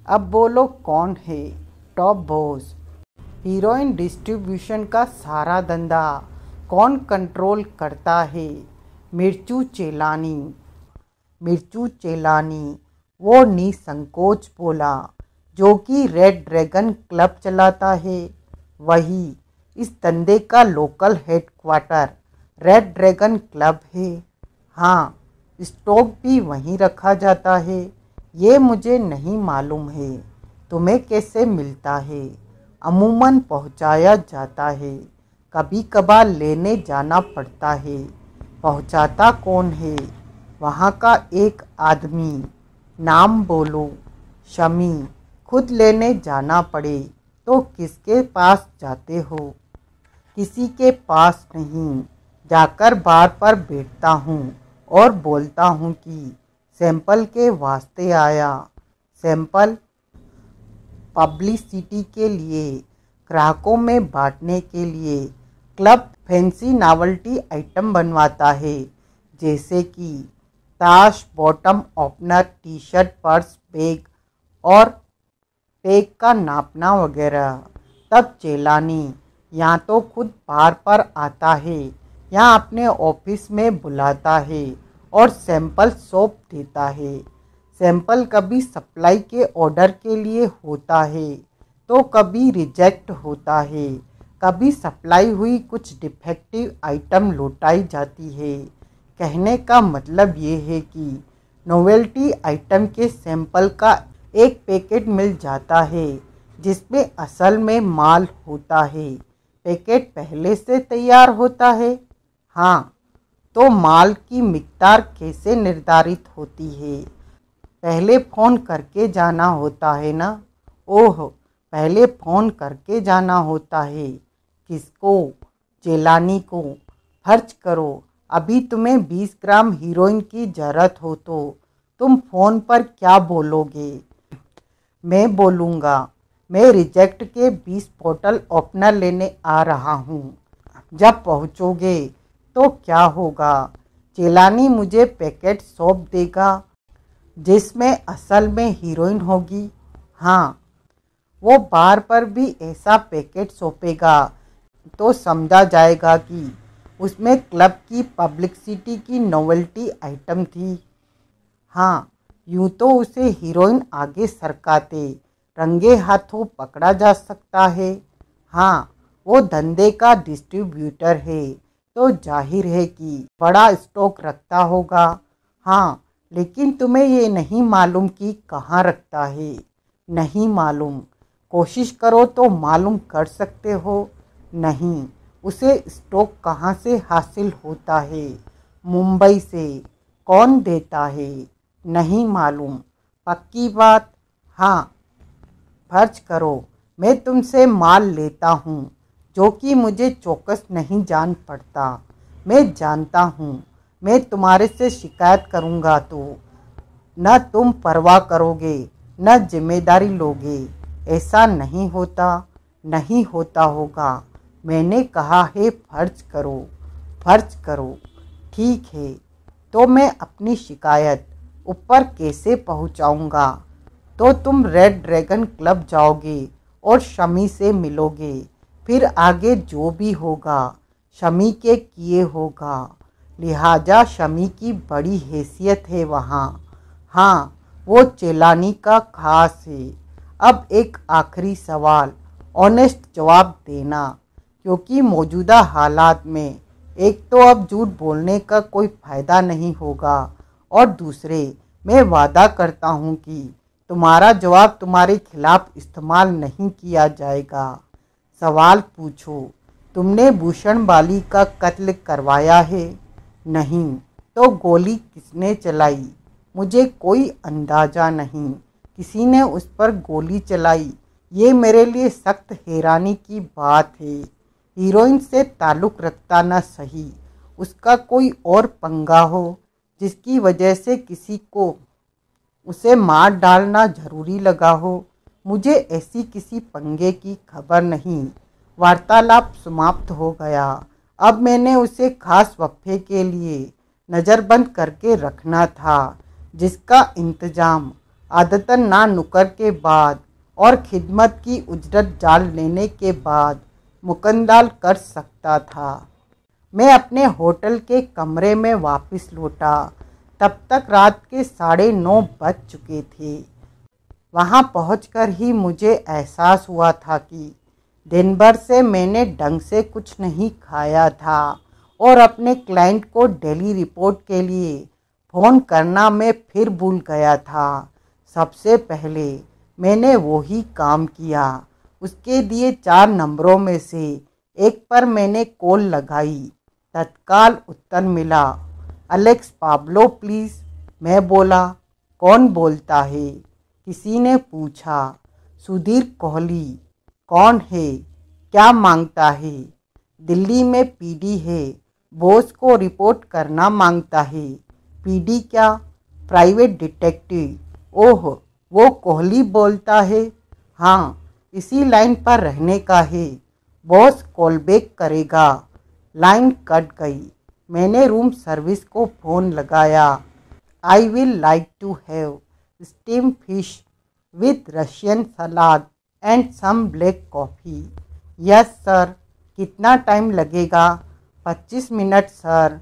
A: अब बोलो कौन है टॉप बॉस? हीरोइन डिस्ट्रीब्यूशन का सारा धंधा कौन कंट्रोल करता है? मिर्चू चेलानी। मिर्चू चेलानी वो निसंकोच बोला। जो कि रेड ड्रैगन क्लब चलाता है, वही। इस धंधे का local headquarter red dragon club है। हाँ, स्टॉक भी वहीं रखा जाता है। ये मुझे नहीं मालूम है। तुम्हें कैसे मिलता है? अमूमन पहुंचाया जाता है। कभी कभार लेने जाना पड़ता है। पहुंचाता कौन है? वहाँ का एक आदमी। नाम बोलो। शमी। खुद लेने जाना पड़े तो किसके पास जाते हो? किसी के पास नहीं। जाकर बार पर बैठता हूँ और बोलता हूँ कि सैंपल के वास्ते आया। सैंपल पब्लिसिटी के लिए, ग्राहकों में बांटने के लिए। क्लब फैंसी नॉवेल्टी आइटम बनवाता है, जैसे कि ताश, bottom opener, T shirt, purse, bag और टैग का नापना वगैरह। तब चेलानी या तो खुद बार पर आता है या अपने ऑफिस में बुलाता है और सैंपल सौंप देता है। सैंपल कभी सप्लाई के ऑर्डर के लिए होता है तो कभी रिजेक्ट होता है। कभी सप्लाई हुई कुछ डिफेक्टिव आइटम लौटाई जाती है। कहने का मतलब ये है कि नोवेल्टी आइटम के सैंपल का एक पैकेट मिल जाता है जिसमें असल में माल होता है। पैकेट पहले से तैयार होता है। हाँ, तो माल की मिकदार कैसे निर्धारित होती है? पहले फ़ोन करके जाना होता है ना? ओह, पहले फ़ोन करके जाना होता है। किसको? चेलानी को। फर्ज करो अभी तुम्हें 20 ग्राम हीरोइन की ज़रूरत हो तो तुम फ़ोन पर क्या बोलोगे? मैं बोलूँगा, मैं रिजेक्ट के 20 बोतल ओपनर लेने आ रहा हूँ। जब पहुँचोगे तो क्या होगा? चेलानी मुझे पैकेट सौंप देगा जिसमें असल में हीरोइन होगी। हाँ, वो बार पर भी ऐसा पैकेट सौंपेगा तो समझा जाएगा कि उसमें क्लब की पब्लिसिटी की नोवेल्टी आइटम थी। हाँ, यूँ तो उसे हीरोइन आगे सरकाते रंगे हाथों पकड़ा जा सकता है। हाँ, वो धंधे का डिस्ट्रीब्यूटर है तो जाहिर है कि बड़ा स्टॉक रखता होगा। हाँ, लेकिन तुम्हें ये नहीं मालूम कि कहाँ रखता है। नहीं मालूम। कोशिश करो तो मालूम कर सकते हो। नहीं, उसे स्टॉक कहाँ से हासिल होता है? मुंबई से। कौन देता है? नहीं मालूम। पक्की बात? हाँ। फर्ज करो मैं तुमसे माल लेता हूँ जो कि मुझे चौकस नहीं जान पड़ता। मैं जानता हूँ मैं तुम्हारे से शिकायत करूँगा तो न तुम परवाह करोगे न जिम्मेदारी लोगे। ऐसा नहीं होता। नहीं होता होगा। मैंने कहा है फर्ज करो। फर्ज करो। ठीक है, तो मैं अपनी शिकायत ऊपर कैसे पहुंचाऊंगा? तो तुम रेड ड्रैगन क्लब जाओगे और शमी से मिलोगे। फिर आगे जो भी होगा शमी के किए होगा। लिहाजा शमी की बड़ी हैसियत है वहाँ। हाँ, वो चेलानी का खास है। अब एक आखिरी सवाल, ऑनेस्ट जवाब देना, क्योंकि मौजूदा हालात में एक तो अब झूठ बोलने का कोई फ़ायदा नहीं होगा और दूसरे मैं वादा करता हूँ कि तुम्हारा जवाब तुम्हारे खिलाफ इस्तेमाल नहीं किया जाएगा। सवाल पूछो, तुमने भूषण बाली का कत्ल करवाया है? नहीं। तो गोली किसने चलाई? मुझे कोई अंदाज़ा नहीं। किसी ने उस पर गोली चलाई। ये मेरे लिए सख्त हैरानी की बात है। हीरोइन से ताल्लुक़ रखता न सही, उसका कोई और पंगा हो जिसकी वजह से किसी को उसे मार डालना ज़रूरी लगा हो। मुझे ऐसी किसी पंगे की खबर नहीं। वार्तालाप समाप्त हो गया। अब मैंने उसे खास वक्फे के लिए नज़रबंद करके रखना था, जिसका इंतज़ाम आदतन ना नुकर के बाद और खिदमत की उजरत जाल लेने के बाद मुकंदाल कर सकता था। मैं अपने होटल के कमरे में वापस लौटा। तब तक रात के 9:30 बज चुके थे। वहां पहुंचकर ही मुझे एहसास हुआ था कि दिन भर से मैंने ढंग से कुछ नहीं खाया था और अपने क्लाइंट को डेली रिपोर्ट के लिए फ़ोन करना मैं फिर भूल गया था। सबसे पहले मैंने वही काम किया। उसके दिए 4 नंबरों में से एक पर मैंने कॉल लगाई। तत्काल उत्तर मिला, अलेक्स पाब्लो प्लीज़। मैं बोला, कौन बोलता है? किसी ने पूछा। सुधीर कोहली। कौन है? क्या मांगता है? दिल्ली में पीडी है, बॉस को रिपोर्ट करना मांगता है। पीडी क्या? Private detective. ओह, वो कोहली बोलता है। हाँ, इसी लाइन पर रहने का है। बॉस कॉल बैक करेगा। लाइन कट गई। मैंने रूम सर्विस को फ़ोन लगाया। I will like to have steam fish with Russian salad and some black coffee. Yes sir. कितना टाइम लगेगा? 25 मिनट सर।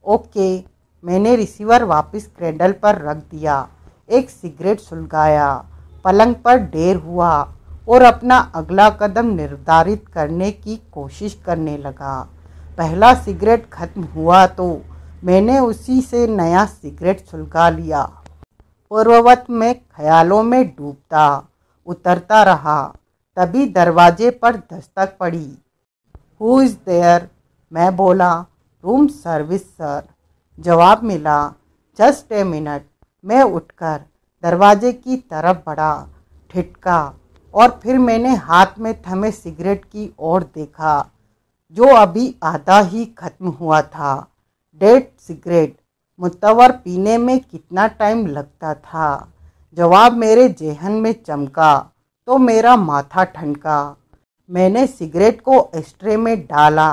A: ओके। मैंने रिसीवर वापस क्रेडल पर रख दिया, एक सिगरेट सुलगाया, पलंग पर ढेर हुआ और अपना अगला कदम निर्धारित करने की कोशिश करने लगा। पहला सिगरेट खत्म हुआ तो मैंने उसी से नया सिगरेट सुलगा लिया। पूर्ववत में ख्यालों में डूबता उतरता रहा। तभी दरवाजे पर दस्तक पड़ी। Who is there? मैं बोला, रूम सर्विस सर। जवाब मिला, जस्ट ए मिनट। मैं उठकर दरवाजे की तरफ बढ़ा, ठिठका और फिर मैंने हाथ में थमे सिगरेट की ओर देखा, जो अभी आधा ही खत्म हुआ था। Dead cigarette. मुतवर पीने में कितना टाइम लगता था? जवाब मेरे जेहन में चमका तो मेरा माथा ठनका। मैंने सिगरेट को एस्ट्रे में डाला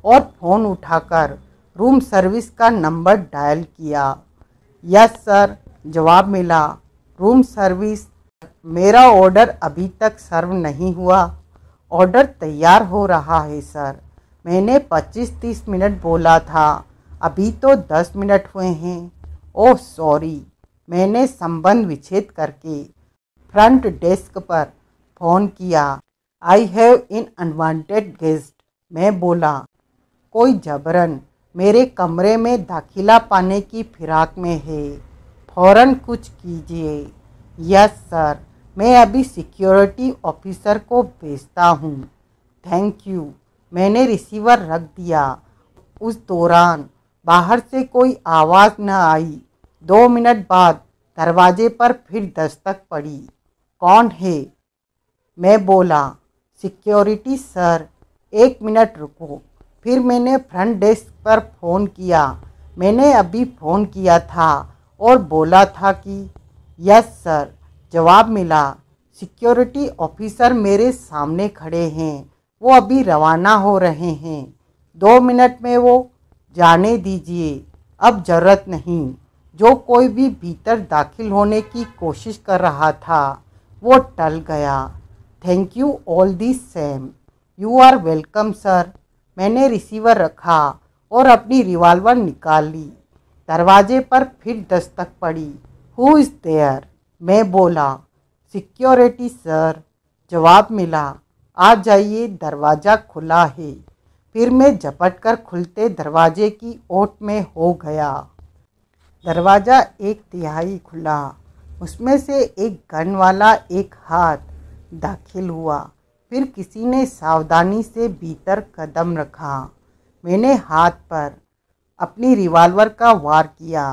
A: और फ़ोन उठाकर रूम सर्विस का नंबर डायल किया। Yes sir. जवाब मिला। Room service. मेरा ऑर्डर अभी तक सर्व नहीं हुआ। ऑर्डर तैयार हो रहा है सर। मैंने 25-30 मिनट बोला था, अभी तो 10 मिनट हुए हैं। Oh sorry. मैंने संबंध विच्छेद करके फ्रंट डेस्क पर फ़ोन किया। I have in unwanted guest. मैं बोला। कोई जबरन मेरे कमरे में दाखिला पाने की फिराक में है। फ़ौरन कुछ कीजिए। Yes sir. मैं अभी सिक्योरिटी ऑफिसर को भेजता हूँ। Thank you. मैंने रिसीवर रख दिया। उस दौरान बाहर से कोई आवाज़ न आई। 2 मिनट बाद दरवाजे पर फिर दस्तक पड़ी। कौन है? मैं बोला, सिक्योरिटी सर। 1 मिनट रुको। फिर मैंने फ्रंट डेस्क पर फ़ोन किया। मैंने अभी फ़ोन किया था और बोला था कि यस सर। जवाब मिला, सिक्योरिटी ऑफिसर मेरे सामने खड़े हैं, वो अभी रवाना हो रहे हैं। 2 मिनट में वो जाने दीजिए, अब ज़रूरत नहीं। जो कोई भी भीतर दाखिल होने की कोशिश कर रहा था वो टल गया। Thank you all the same. You are welcome sir. मैंने रिसीवर रखा और अपनी रिवॉल्वर निकाल ली। दरवाजे पर फिर दस्तक पड़ी। Who is there? मैं बोला, सिक्योरिटी सर। जवाब मिला, आ जाइए, दरवाज़ा खुला है। फिर मैं झपट कर खुलते दरवाजे की ओट में हो गया। दरवाज़ा 1/3 खुला। उसमें से एक गन वाला एक हाथ दाखिल हुआ। फिर किसी ने सावधानी से भीतर कदम रखा। मैंने हाथ पर अपनी रिवॉल्वर का वार किया।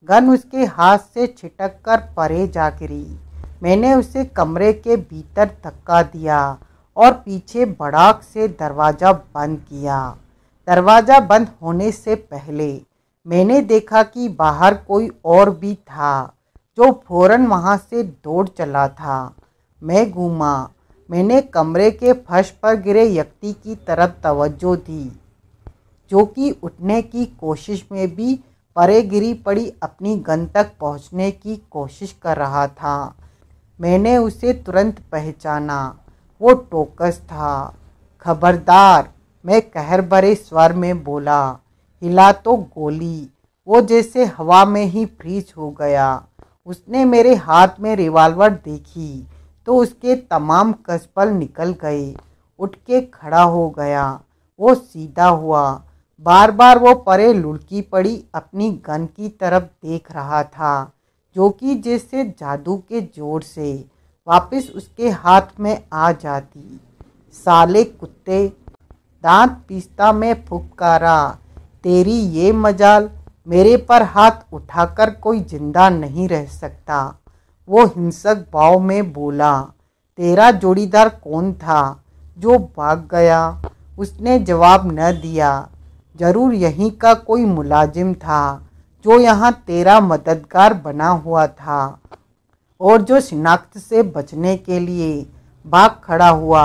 A: गन उसके हाथ से छिटक कर परे जा गिरी। मैंने उसे कमरे के भीतर धक्का दिया और पीछे भड़ाक से दरवाज़ा बंद किया। दरवाज़ा बंद होने से पहले मैंने देखा कि बाहर कोई और भी था, जो फौरन वहाँ से दौड़ चला था। मैं घूमा। मैंने कमरे के फर्श पर गिरे व्यक्ति की तरफ तवज्जो दी, जो कि उठने की कोशिश में भी परे गिरी पड़ी अपनी गन तक पहुंचने की कोशिश कर रहा था। मैंने उसे तुरंत पहचाना। वो टोकस था। खबरदार, मैं कहर भरे स्वर में बोला। हिला तो गोली। वो जैसे हवा में ही फ्रीज हो गया। उसने मेरे हाथ में रिवॉल्वर देखी तो उसके तमाम कसपल निकल गए। उठ के खड़ा हो गया। वो सीधा हुआ। बार बार वो परे लुढ़की पड़ी अपनी गन की तरफ देख रहा था, जो कि जैसे जादू के जोर से वापस उसके हाथ में आ जाती। साले कुत्ते, दांत पीसता मैं फुफकारा। तेरी ये मजाल, मेरे पर हाथ उठाकर कोई जिंदा नहीं रह सकता। वो हिंसक भाव में बोला। तेरा जोड़ीदार कौन था जो भाग गया? उसने जवाब न दिया। जरूर यहीं का कोई मुलाजिम था जो यहाँ तेरा मददगार बना हुआ था और जो शिनाख्त से बचने के लिए भाग खड़ा हुआ।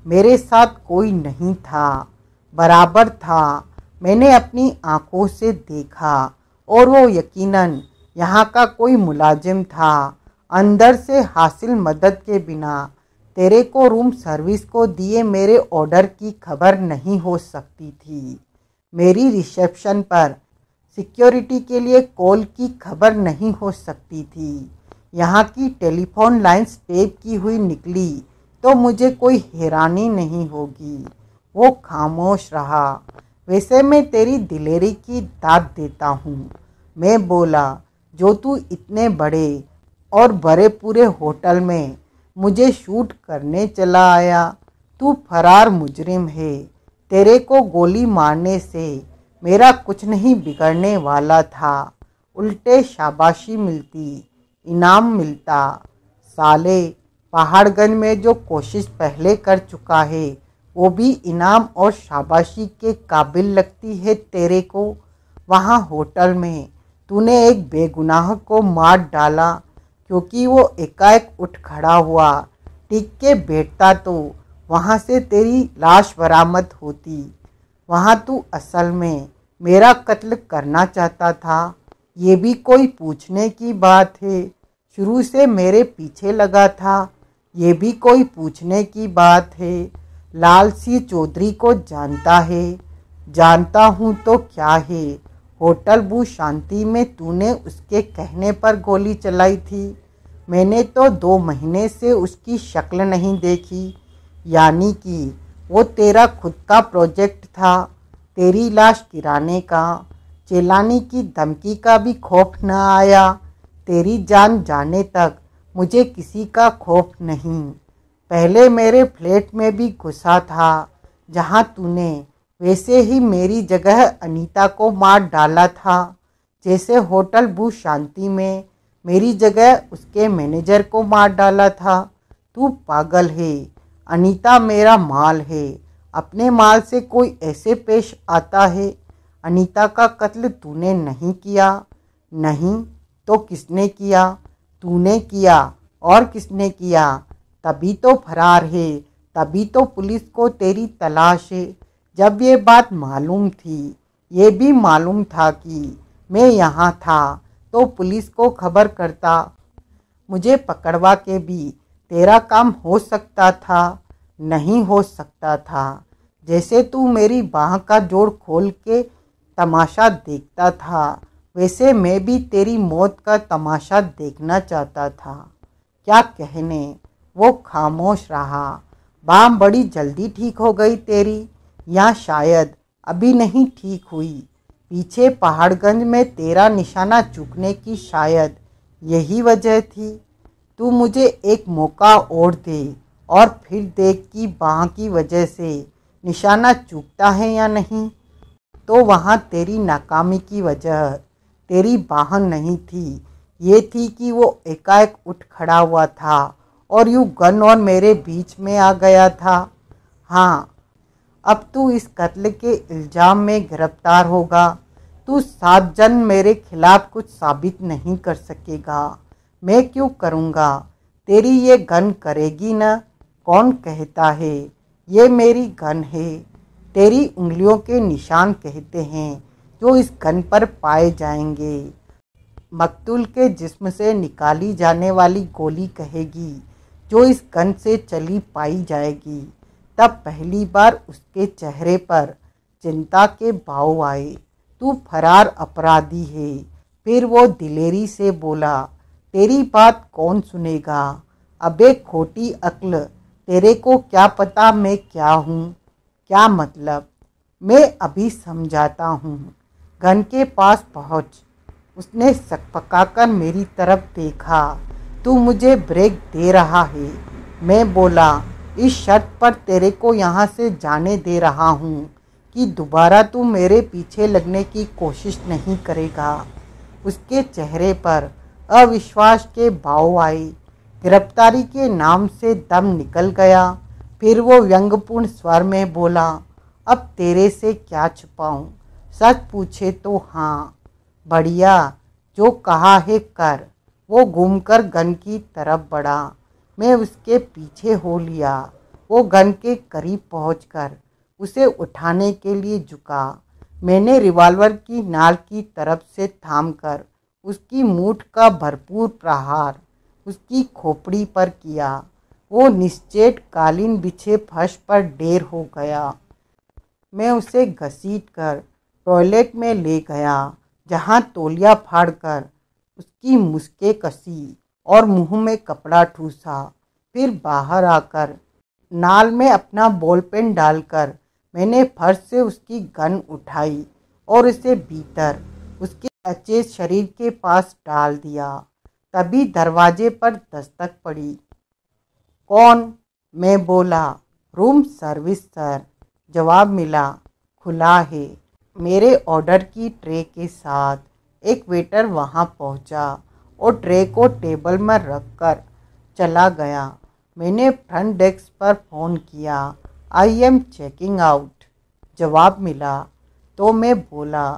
A: मेरे साथ कोई नहीं था, बराबर था। मैंने अपनी आंखों से देखा और वो यकीनन यहाँ का कोई मुलाजिम था। अंदर से हासिल मदद के बिना तेरे को रूम सर्विस को दिए मेरे ऑर्डर की खबर नहीं हो सकती थी। मेरी रिसेप्शन पर सिक्योरिटी के लिए कॉल की खबर नहीं हो सकती थी। यहाँ की टेलीफोन लाइंस टेप की हुई निकली तो मुझे कोई हैरानी नहीं होगी। वो खामोश रहा। वैसे मैं तेरी दिलेरी की दाद देता हूँ, मैं बोला, जो तू इतने बड़े और भरे पूरे होटल में मुझे शूट करने चला आया। तू फरार मुजरिम है। तेरे को गोली मारने से मेरा कुछ नहीं बिगड़ने वाला था। उल्टे शाबाशी मिलती, इनाम मिलता। साले, पहाड़गंज में जो कोशिश पहले कर चुका है वो भी इनाम और शाबाशी के काबिल लगती है तेरे को। वहाँ होटल में तूने एक बेगुनाह को मार डाला क्योंकि वो एकाएक उठ खड़ा हुआ। टिक के बैठता तो वहाँ से तेरी लाश बरामद होती। वहाँ तू असल में मेरा कत्ल करना चाहता था, ये भी कोई पूछने की बात है। शुरू से मेरे पीछे लगा था, ये भी कोई पूछने की बात है। लाल सिंह चौधरी को जानता है? जानता हूँ तो क्या है। होटल बू शांति में तूने उसके कहने पर गोली चलाई थी। मैंने तो 2 महीने से उसकी शक्ल नहीं देखी। यानी कि वो तेरा खुद का प्रोजेक्ट था, तेरी लाश गिराने का। चेलानी की धमकी का भी खौफ न आया? तेरी जान जाने तक मुझे किसी का खौफ नहीं। पहले मेरे फ्लैट में भी घुसा था जहाँ तूने वैसे ही मेरी जगह अनीता को मार डाला था, जैसे होटल बू शांति में मेरी जगह उसके मैनेजर को मार डाला था। तू पागल है। अनीता मेरा माल है। अपने माल से कोई ऐसे पेश आता है? अनीता का कत्ल तूने नहीं किया। नहीं तो किसने किया? तूने किया। और किसने किया? तभी तो फरार है, तभी तो पुलिस को तेरी तलाश है। जब ये बात मालूम थी, ये भी मालूम था कि मैं यहाँ था तो पुलिस को खबर करता। मुझे पकड़वा के भी तेरा काम हो सकता था? नहीं हो सकता था। जैसे तू मेरी बाह का जोड़ खोल के तमाशा देखता था, वैसे मैं भी तेरी मौत का तमाशा देखना चाहता था। क्या कहने। वो खामोश रहा। बाह बड़ी जल्दी ठीक हो गई तेरी, या शायद अभी नहीं ठीक हुई। पीछे पहाड़गंज में तेरा निशाना चूकने की शायद यही वजह थी। तू मुझे एक मौका और दे और फिर देख कि बाह की वजह से निशाना चूकता है या नहीं। तो वहाँ तेरी नाकामी की वजह तेरी बाह नहीं थी, ये थी कि वो एकाएक उठ खड़ा हुआ था और यूँ गन और मेरे बीच में आ गया था। हाँ, अब तू इस कत्ल के इल्ज़ाम में गिरफ्तार होगा। तू 7 जन मेरे खिलाफ कुछ साबित नहीं कर सकेगा। मैं क्यों करूँगा? तेरी ये गन करेगी न? कौन कहता है? ये मेरी गन है। तेरी उंगलियों के निशान कहते हैं जो इस गन पर पाए जाएंगे। मकतूल के जिस्म से निकाली जाने वाली गोली कहेगी जो इस गन से चली पाई जाएगी। तब पहली बार उसके चेहरे पर चिंता के भाव आए। तू फरार अपराधी है। फिर वो दिलेरी से बोला, तेरी बात कौन सुनेगा? अबे खोटी अक्ल, तेरे को क्या पता मैं क्या हूँ? क्या मतलब? मैं अभी समझाता हूँ। गन के पास पहुँच। उसने सकपकाकर मेरी तरफ देखा। तू मुझे ब्रेक दे रहा है? मैं बोला, इस शर्त पर तेरे को यहाँ से जाने दे रहा हूँ कि दोबारा तू मेरे पीछे लगने की कोशिश नहीं करेगा। उसके चेहरे पर अविश्वास के भाव आए। गिरफ्तारी के नाम से दम निकल गया। फिर वो व्यंग्यपूर्ण स्वर में बोला, अब तेरे से क्या छुपाऊं? सच पूछे तो हाँ। बढ़िया, जो कहा है कर। वो घूमकर गन की तरफ बढ़ा। मैं उसके पीछे हो लिया। वो गन के करीब पहुंचकर उसे उठाने के लिए झुका। मैंने रिवॉल्वर की नाल की तरफ से थामकर उसकी मूठ का भरपूर प्रहार उसकी खोपड़ी पर किया। वो निश्चेत कालीन बिछे फर्श पर ढेर हो गया। मैं उसे घसीटकर टॉयलेट में ले गया, जहाँ तौलिया फाड़कर उसकी मुश्कें कसी और मुंह में कपड़ा ठूसा। फिर बाहर आकर नाल में अपना बॉल पेन डालकर मैंने फर्श से उसकी गन उठाई और उसे भीतर उसके अचेत शरीर के पास डाल दिया। तभी दरवाजे पर दस्तक पड़ी। कौन? मैं बोला। Room service sir. जवाब मिला, खुला है। मेरे ऑर्डर की ट्रे के साथ एक वेटर वहां पहुंचा और ट्रे को टेबल में रखकर चला गया। मैंने फ्रंट डेस्क पर फ़ोन किया। I am checking out. जवाब मिला। तो मैं बोला,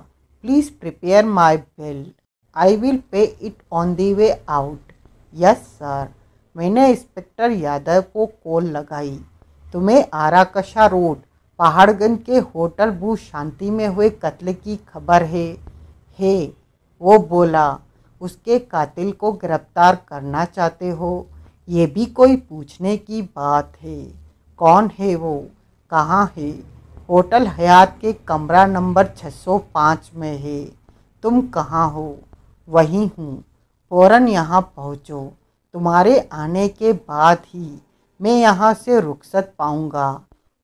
A: please prepare my bill. I will pay it on the way out. Yes sir. मैंने इंस्पेक्टर यादव को कॉल लगाई। तुम्हें आराकशा रोड पहाड़गंज के होटल भू शांति में हुए कत्ल की खबर है? वो बोला। उसके कातिल को गिरफ्तार करना चाहते हो? ये भी कोई पूछने की बात है। कौन है वो? कहाँ है? होटल हयात के कमरा नंबर 605 में है। तुम कहाँ हो? वहीं हूँ। फ़ौरन यहाँ पहुँचो। तुम्हारे आने के बाद ही मैं यहाँ से रुखसत पाऊँगा।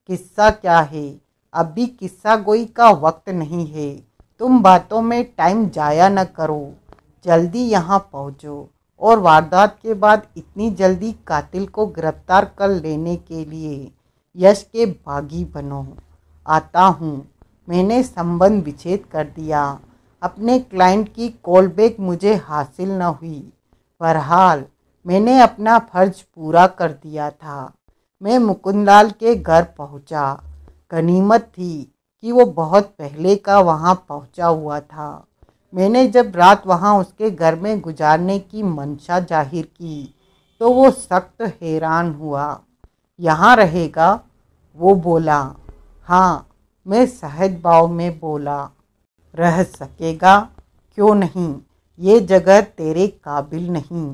A: किस्सा क्या है? अभी किस्सा गोई का वक्त नहीं है। तुम बातों में टाइम जाया न करो। जल्दी यहाँ पहुँचो और वारदात के बाद इतनी जल्दी कातिल को गिरफ्तार कर लेने के लिए यश के बागी बनो। आता हूँ। मैंने संबंध विच्छेद कर दिया। अपने क्लाइंट की कॉल बैक मुझे हासिल न हुई। बहरहाल मैंने अपना फर्ज पूरा कर दिया था। मैं मुकुंदलाल के घर पहुंचा। गनीमत थी कि वो बहुत पहले का वहां पहुंचा हुआ था। मैंने जब रात वहां उसके घर में गुजारने की मंशा जाहिर की तो वो सख्त हैरान हुआ। यहाँ रहेगा? वो बोला। हाँ। मैं सहज भाव में बोला, रह सकेगा? क्यों नहीं? ये जगह तेरे काबिल नहीं।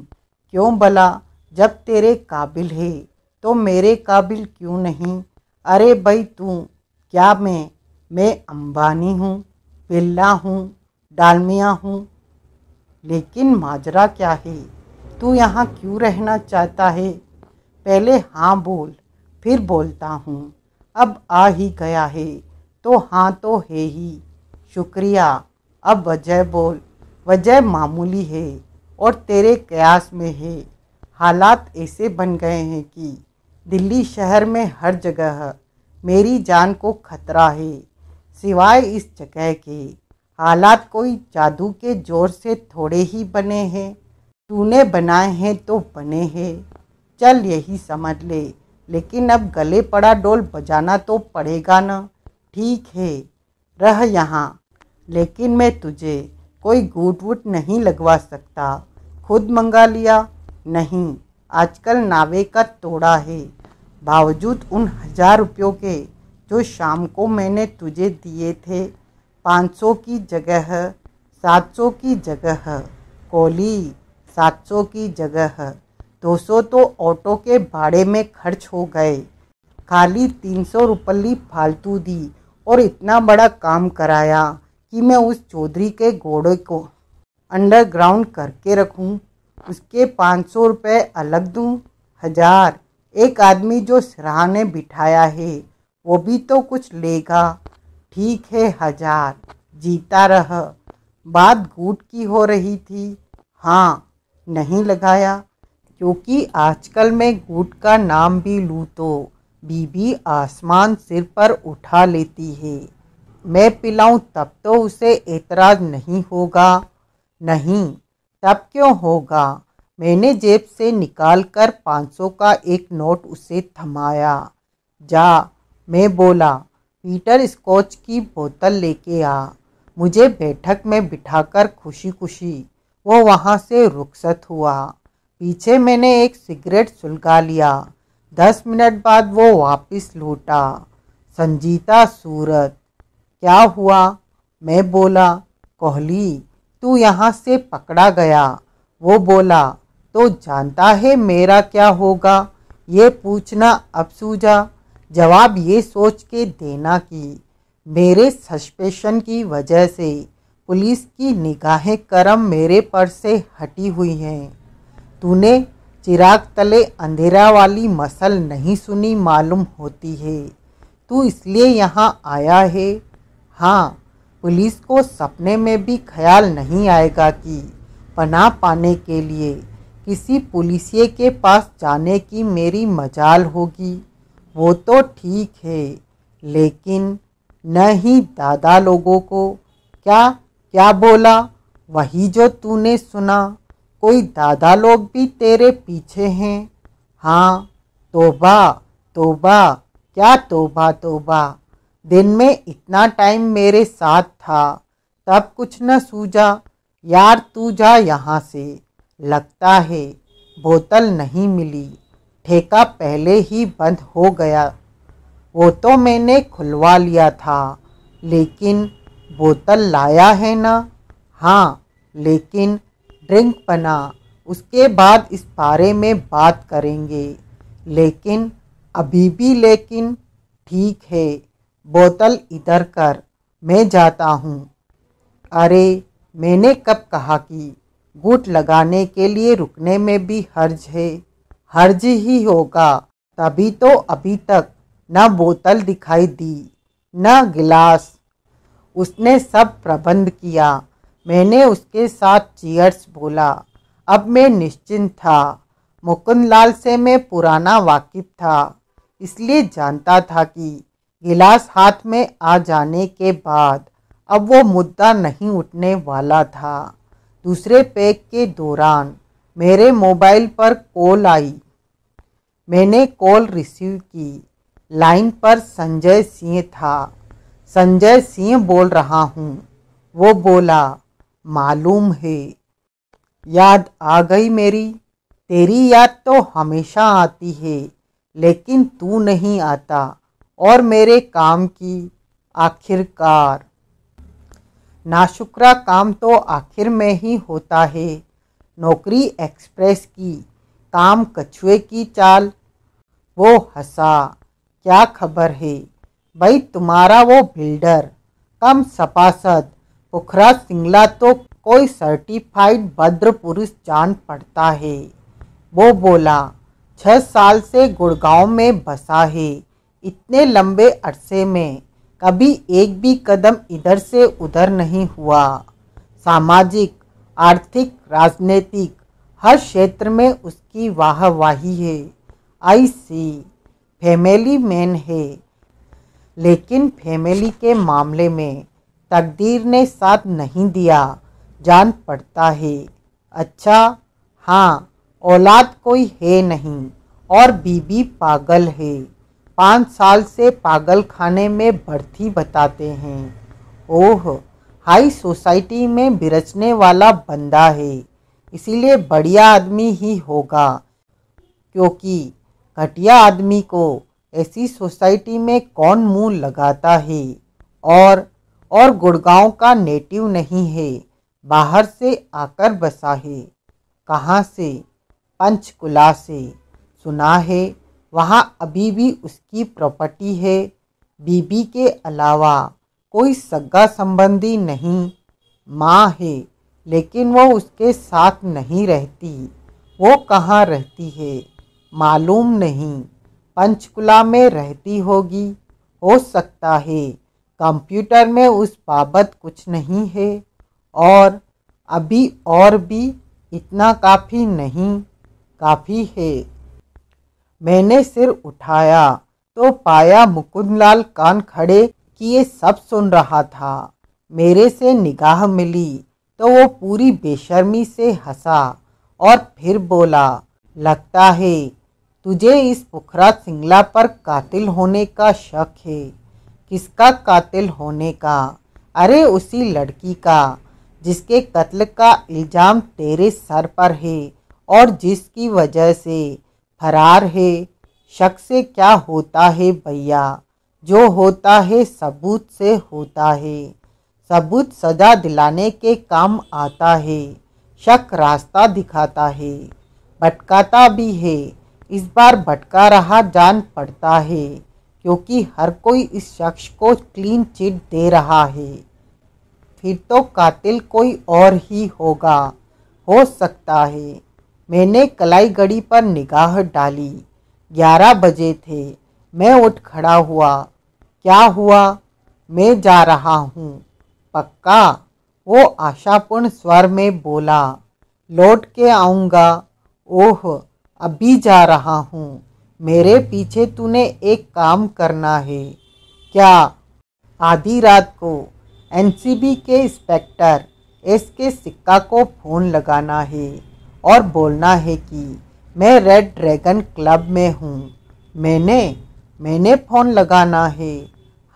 A: क्यों भला? जब तेरे काबिल है तो मेरे काबिल क्यों नहीं? अरे भाई तू क्या? मैं अंबानी हूँ, बिरला हूँ, डालमिया हूँ। लेकिन माजरा क्या है? तू यहाँ क्यों रहना चाहता है? पहले हाँ बोल, फिर बोलता हूँ। अब आ ही गया है तो हाँ तो है ही। शुक्रिया। अब वजह बोल। वजह मामूली है और तेरे कयास में है। हालात ऐसे बन गए हैं कि दिल्ली शहर में हर जगह मेरी जान को खतरा है। सिवाय इस जगह के हालात कोई जादू के जोर से थोड़े ही बने हैं। तूने बनाए हैं तो बने हैं। चल यही समझ ले। लेकिन अब गले पड़ा ढोल बजाना तो पड़ेगा ना? ठीक है, रह यहाँ। लेकिन मैं तुझे कोई घूट वूट नहीं लगवा सकता। खुद मंगा लिया? नहीं, आजकल नावे का तोड़ा है। बावजूद उन 1000 रुपयों के जो शाम को मैंने तुझे दिए थे, 500 की जगह 700 की जगह कोली 700 की जगह 200 तो ऑटो के भाड़े में खर्च हो गए। खाली 300 रुपये फालतू दी और इतना बड़ा काम कराया कि मैं उस चौधरी के घोड़े को अंडरग्राउंड करके रखूं, उसके 500 रुपये अलग दूं, 1000। एक आदमी जो सिरहाने बिठाया है वो भी तो कुछ लेगा। ठीक है 1000, जीता रह। बात गूट की हो रही थी। हाँ, नहीं लगाया, क्योंकि आजकल मैं गूट का नाम भी लूँ तो बीबी आसमान सिर पर उठा लेती है। मैं पिलाऊं तब तो उसे एतराज़ नहीं होगा। नहीं, तब क्यों होगा। मैंने जेब से निकाल कर 500 का एक नोट उसे थमाया। जा, मैं बोला, पीटर स्कॉच की बोतल लेके आ। मुझे बैठक में बिठाकर खुशी खुशी वो वहाँ से रुखसत हुआ। पीछे मैंने एक सिगरेट सुलगा लिया। 10 मिनट बाद वो वापस लौटा, संजीदा सूरत। क्या हुआ, मैं बोला। कोहली, तू यहाँ से पकड़ा गया। वो बोला, तो जानता है मेरा क्या होगा। ये पूछना अब सूझा। जवाब ये सोच के देना कि मेरे सस्पेंशन की वजह से पुलिस की निगाहें करम मेरे पर से हटी हुई हैं। तूने चिराग तले अंधेरा वाली मसल नहीं सुनी मालूम होती है। तू इसलिए यहाँ आया है। हाँ, पुलिस को सपने में भी ख्याल नहीं आएगा कि पनाह पाने के लिए किसी पुलिसिये के पास जाने की मेरी मजाल होगी। वो तो ठीक है, लेकिन न ही दादा लोगों को। क्या क्या बोला। वही जो तूने सुना। कोई दादा लोग भी तेरे पीछे हैं। हाँ, तौबा तौबा, क्या तौबा तौबा। दिन में इतना टाइम मेरे साथ था, तब कुछ न सूझा। यार तू जा यहाँ से। लगता है बोतल नहीं मिली, ठेका पहले ही बंद हो गया। वो तो मैंने खुलवा लिया था, लेकिन बोतल लाया है ना। हाँ, लेकिन ड्रिंक बना, उसके बाद इस बारे में बात करेंगे। लेकिन अभी भी लेकिन। ठीक है, बोतल इधर कर, मैं जाता हूँ। अरे, मैंने कब कहा कि घूंट लगाने के लिए रुकने में भी हर्ज है। हर्ज ही होगा, तभी तो अभी तक न बोतल दिखाई दी न गिलास। उसने सब प्रबंध किया। मैंने उसके साथ चीयर्स बोला। अब मैं निश्चिंत था। मुकुंदलाल से मैं पुराना वाकिफ था, इसलिए जानता था कि गिलास हाथ में आ जाने के बाद अब वो मुद्दा नहीं उठने वाला था। दूसरे पैक के दौरान मेरे मोबाइल पर कॉल आई। मैंने कॉल रिसीव की। लाइन पर संजय सिंह था। संजय सिंह बोल रहा हूँ। वो बोला, मालूम है। याद आ गई मेरी। तेरी याद तो हमेशा आती है, लेकिन तू नहीं आता, और मेरे काम की आखिरकार। नाशुक्रा काम तो आखिर में ही होता है। नौकरी एक्सप्रेस की, काम कछुए की चाल। वो हंसा। क्या खबर है भाई तुम्हारा वो बिल्डर, कम सपासद पुखरा सिंगला तो कोई सर्टिफाइड भद्र पुरुष जान पड़ता है। वो बोला, 6 साल से गुड़गांव में बसा है। इतने लंबे अरसे में कभी एक भी कदम इधर से उधर नहीं हुआ। सामाजिक, आर्थिक, राजनीतिक हर क्षेत्र में उसकी वाहवाही है। आई सी, फैमिली मैन है, लेकिन फैमिली के मामले में तकदीर ने साथ नहीं दिया, जान पड़ता है। अच्छा, हाँ, औलाद कोई है नहीं, और बीबी पागल है। 5 साल से पागल खाने में भर्ती बताते हैं। ओह, हाई सोसाइटी में बिरचने वाला बंदा है, इसीलिए बढ़िया आदमी ही होगा, क्योंकि घटिया आदमी को ऐसी सोसाइटी में कौन मुंह लगाता है। और गुड़गांव का नेटिव नहीं है, बाहर से आकर बसा है। कहाँ से? पंचकुला से। सुना है वहाँ अभी भी उसकी प्रॉपर्टी है। बीबी के अलावा कोई सगा संबंधी नहीं। माँ है, लेकिन वो उसके साथ नहीं रहती। वो कहाँ रहती है मालूम नहीं, पंचकुला में रहती होगी। हो सकता है कंप्यूटर में उस बाबत कुछ नहीं है। और अभी और भी इतना काफ़ी नहीं, काफ़ी है। मैंने सिर उठाया तो पाया मुकुंदलाल कान खड़े किए सब सुन रहा था। मेरे से निगाह मिली तो वो पूरी बेशर्मी से हंसा और फिर बोला, लगता है तुझे इस पुखरा सिंगला पर कातिल होने का शक है। किसका कातिल होने का? अरे उसी लड़की का जिसके कत्ल का इल्ज़ाम तेरे सर पर है और जिसकी वजह से फरार है। शक से क्या होता है भैया? जो होता है सबूत से होता है। सबूत सजा दिलाने के काम आता है। शक रास्ता दिखाता है, भटकाता भी है। इस बार भटका रहा जान पड़ता है, क्योंकि हर कोई इस शख्स को क्लीन चिट दे रहा है। फिर तो कातिल कोई और ही होगा। हो सकता है। मैंने कलाई घड़ी पर निगाह डाली। 11 बजे थे। मैं उठ खड़ा हुआ। क्या हुआ? मैं जा रहा हूँ। पक्का? वो आशापूर्ण स्वर में बोला। लौट के आऊँगा। ओह, अभी जा रहा हूँ। मेरे पीछे तूने एक काम करना है। क्या? आधी रात को एनसीबी के इंस्पेक्टर एस.के. सिक्का को फ़ोन लगाना है और बोलना है कि मैं रेड ड्रैगन क्लब में हूँ। मैंने फ़ोन लगाना है।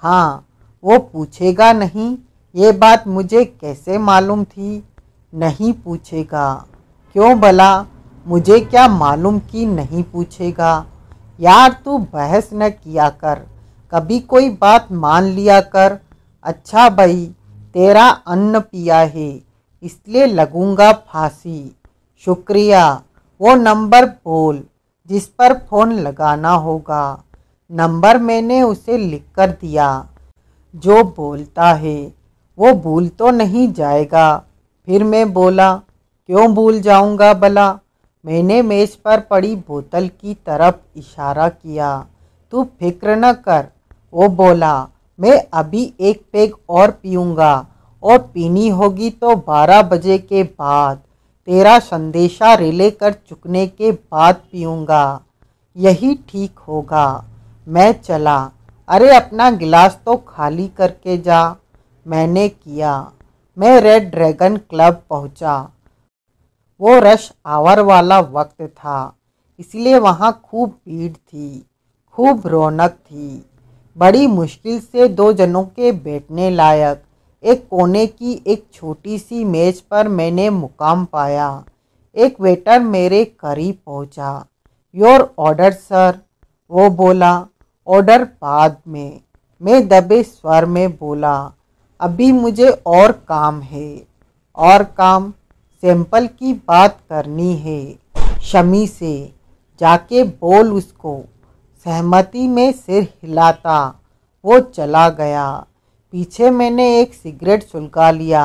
A: हाँ, वो पूछेगा नहीं? ये बात मुझे कैसे मालूम थी? नहीं पूछेगा। क्यों भला? मुझे क्या मालूम कि नहीं पूछेगा? यार तू बहस न किया कर, कभी कोई बात मान लिया कर। अच्छा भाई, तेरा अन्न पिया है इसलिए लगूंगा फांसी। शुक्रिया। वो नंबर बोल जिस पर फ़ोन लगाना होगा। नंबर मैंने उसे लिख कर दिया। जो बोलता है वो भूल तो नहीं जाएगा। फिर मैं बोला, क्यों भूल जाऊंगा भला? मैंने मेज पर पड़ी बोतल की तरफ इशारा किया। तू फिक्र न कर। वो बोला, मैं अभी एक पेग और पीऊँगा और पीनी होगी तो 12 बजे के बाद, तेरा संदेशा रिले कर चुकने के बाद पीऊँगा। यही ठीक होगा। मैं चला। अरे अपना गिलास तो खाली करके जा। मैंने किया। मैं रेड ड्रैगन क्लब पहुंचा। वो रश आवर वाला वक्त था, इसलिए वहाँ खूब भीड़ थी, खूब रौनक थी। बड़ी मुश्किल से 2 जनों के बैठने लायक एक कोने की एक छोटी सी मेज पर मैंने मुकाम पाया। एक वेटर मेरे करीब पहुंचा। Your order sir. वो बोला। ऑर्डर बाद में। मैं दबे स्वर में बोला, अभी मुझे और काम है। और काम? सैंपल की बात करनी है शमी से। जाके बोल उसको। सहमति में सिर हिलाता वो चला गया। पीछे मैंने एक सिगरेट सुलगा लिया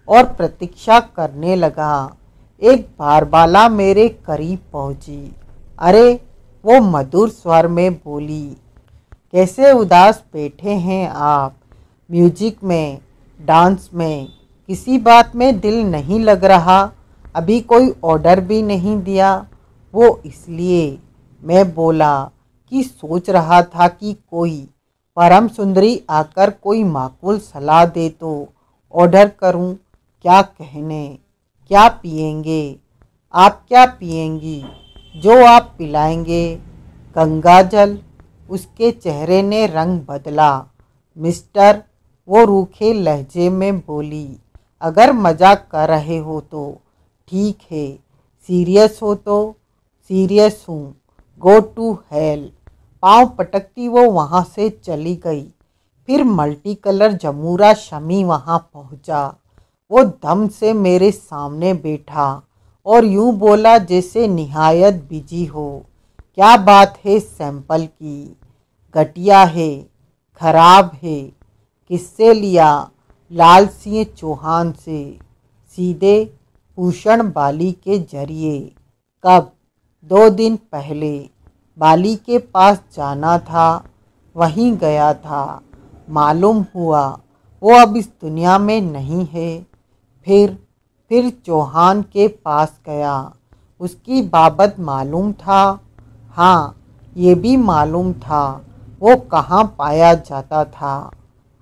A: और प्रतीक्षा करने लगा। एक बारबाला मेरे करीब पहुंची। अरे, वो मधुर स्वर में बोली, कैसे उदास बैठे हैं आप? म्यूजिक में, डांस में, किसी बात में दिल नहीं लग रहा? अभी कोई ऑर्डर भी नहीं दिया? वो इसलिए, मैं बोला, कि सोच रहा था कि कोई परम सुंदरी आकर कोई माकूल सलाह दे तो ऑर्डर करूं। क्या कहने? क्या पिएंगे? आप क्या पिएंगी? जो आप पिलाएंगे। गंगा जल? उसके चेहरे ने रंग बदला। मिस्टर, वो रूखे लहजे में बोली, अगर मजाक कर रहे हो तो ठीक है, सीरियस हो तो? सीरियस हूँ। Go to hell. पाँव पटकती वो वहाँ से चली गई। फिर मल्टी कलर जमूरा शमी वहाँ पहुँचा। वो दम से मेरे सामने बैठा और यूं बोला जैसे निहायत बिजी हो, क्या बात है सैंपल की, घटिया है, खराब है। किससे लिया? लाल सिंह चौहान से, सीधे भूषण बाली के जरिए। कब? 2 दिन पहले। बाली के पास जाना था, वहीं गया था। मालूम हुआ वो अब इस दुनिया में नहीं है। फिर चौहान के पास गया। उसकी बाबत मालूम था? हाँ, ये भी मालूम था वो कहाँ पाया जाता था।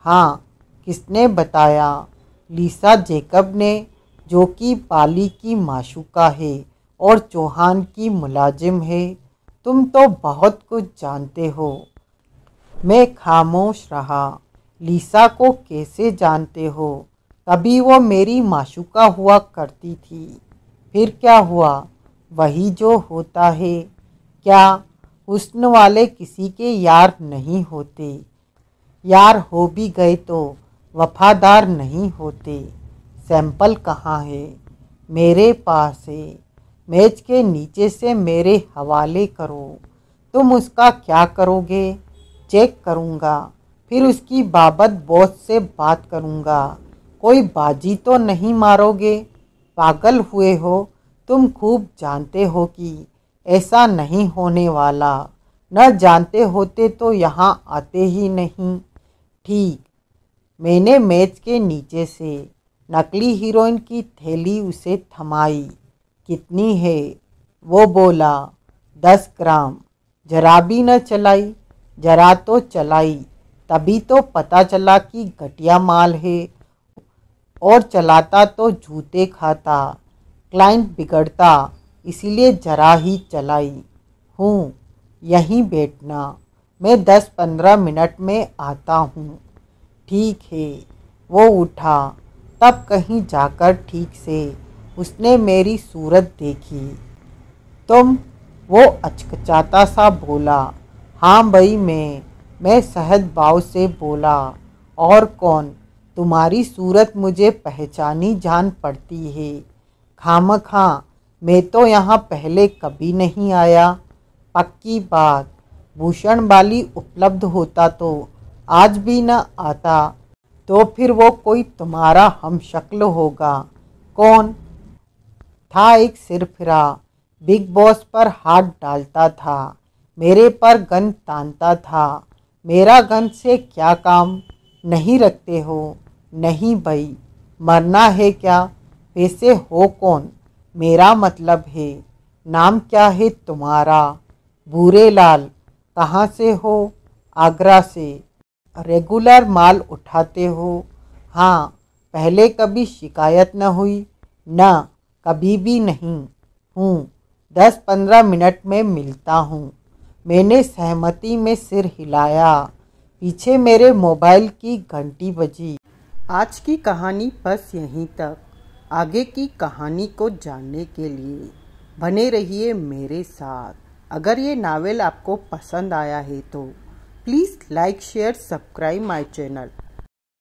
A: हाँ, किसने बताया? लीसा जैकब ने, जो कि बाली की माशूका है और चौहान की मुलाजिम है। तुम तो बहुत कुछ जानते हो। मैं खामोश रहा। लीसा को कैसे जानते हो? कभी वो मेरी माशूका हुआ करती थी। फिर क्या हुआ? वही जो होता है। क्या हुस्न वाले किसी के यार नहीं होते? यार हो भी गए तो वफादार नहीं होते। सैंपल कहाँ है? मेरे पास है। मेज के नीचे से मेरे हवाले करो। तुम उसका क्या करोगे? चेक करूँगा, फिर उसकी बाबत बॉस से बात करूँगा। कोई बाजी तो नहीं मारोगे? पागल हुए हो? तुम खूब जानते हो कि ऐसा नहीं होने वाला। न जानते होते तो यहाँ आते ही नहीं। ठीक। मैंने मेज के नीचे से नकली हीरोइन की थैली उसे थमाई। कितनी है? वो बोला, 10 ग्राम। जरा भी न चलाई। जरा तो चलाई, तभी तो पता चला कि घटिया माल है। और चलाता तो जूते खाता, क्लाइंट बिगड़ता, इसीलिए जरा ही चलाई हूँ। यहीं बैठना, मैं 10-15 मिनट में आता हूँ। ठीक है। वो उठा। तब कहीं जाकर ठीक से उसने मेरी सूरत देखी। तुम? वो अचकचाता सा बोला। हाँ भाई, मैं सहज भाव से बोला। और कौन? तुम्हारी सूरत मुझे पहचानी जान पड़ती है। खामखा, मैं तो यहाँ पहले कभी नहीं आया। पक्की बात। भूषण बाली उपलब्ध होता तो आज भी न आता। तो फिर वो कोई तुम्हारा हमशक्ल होगा। कौन था? एक सिरफिरा, बिग बॉस पर हाथ डालता था, मेरे पर गन तानता था। मेरा गन से क्या काम? नहीं रखते हो? नहीं भाई, मरना है क्या? वैसे हो कौन? मेरा मतलब है, नाम क्या है तुम्हारा? भूरेलाल। कहाँ से हो? आगरा से। रेगुलर माल उठाते हो? हाँ। पहले कभी शिकायत न हुई? न, कभी भी नहीं। हूँ। 10-15 मिनट में मिलता हूँ। मैंने सहमति में सिर हिलाया। पीछे मेरे मोबाइल की घंटी बजी। आज की कहानी बस यहीं तक। आगे की कहानी को जानने के लिए बने रहिए मेरे साथ। अगर ये नावल आपको पसंद आया है तो please like share subscribe my channel.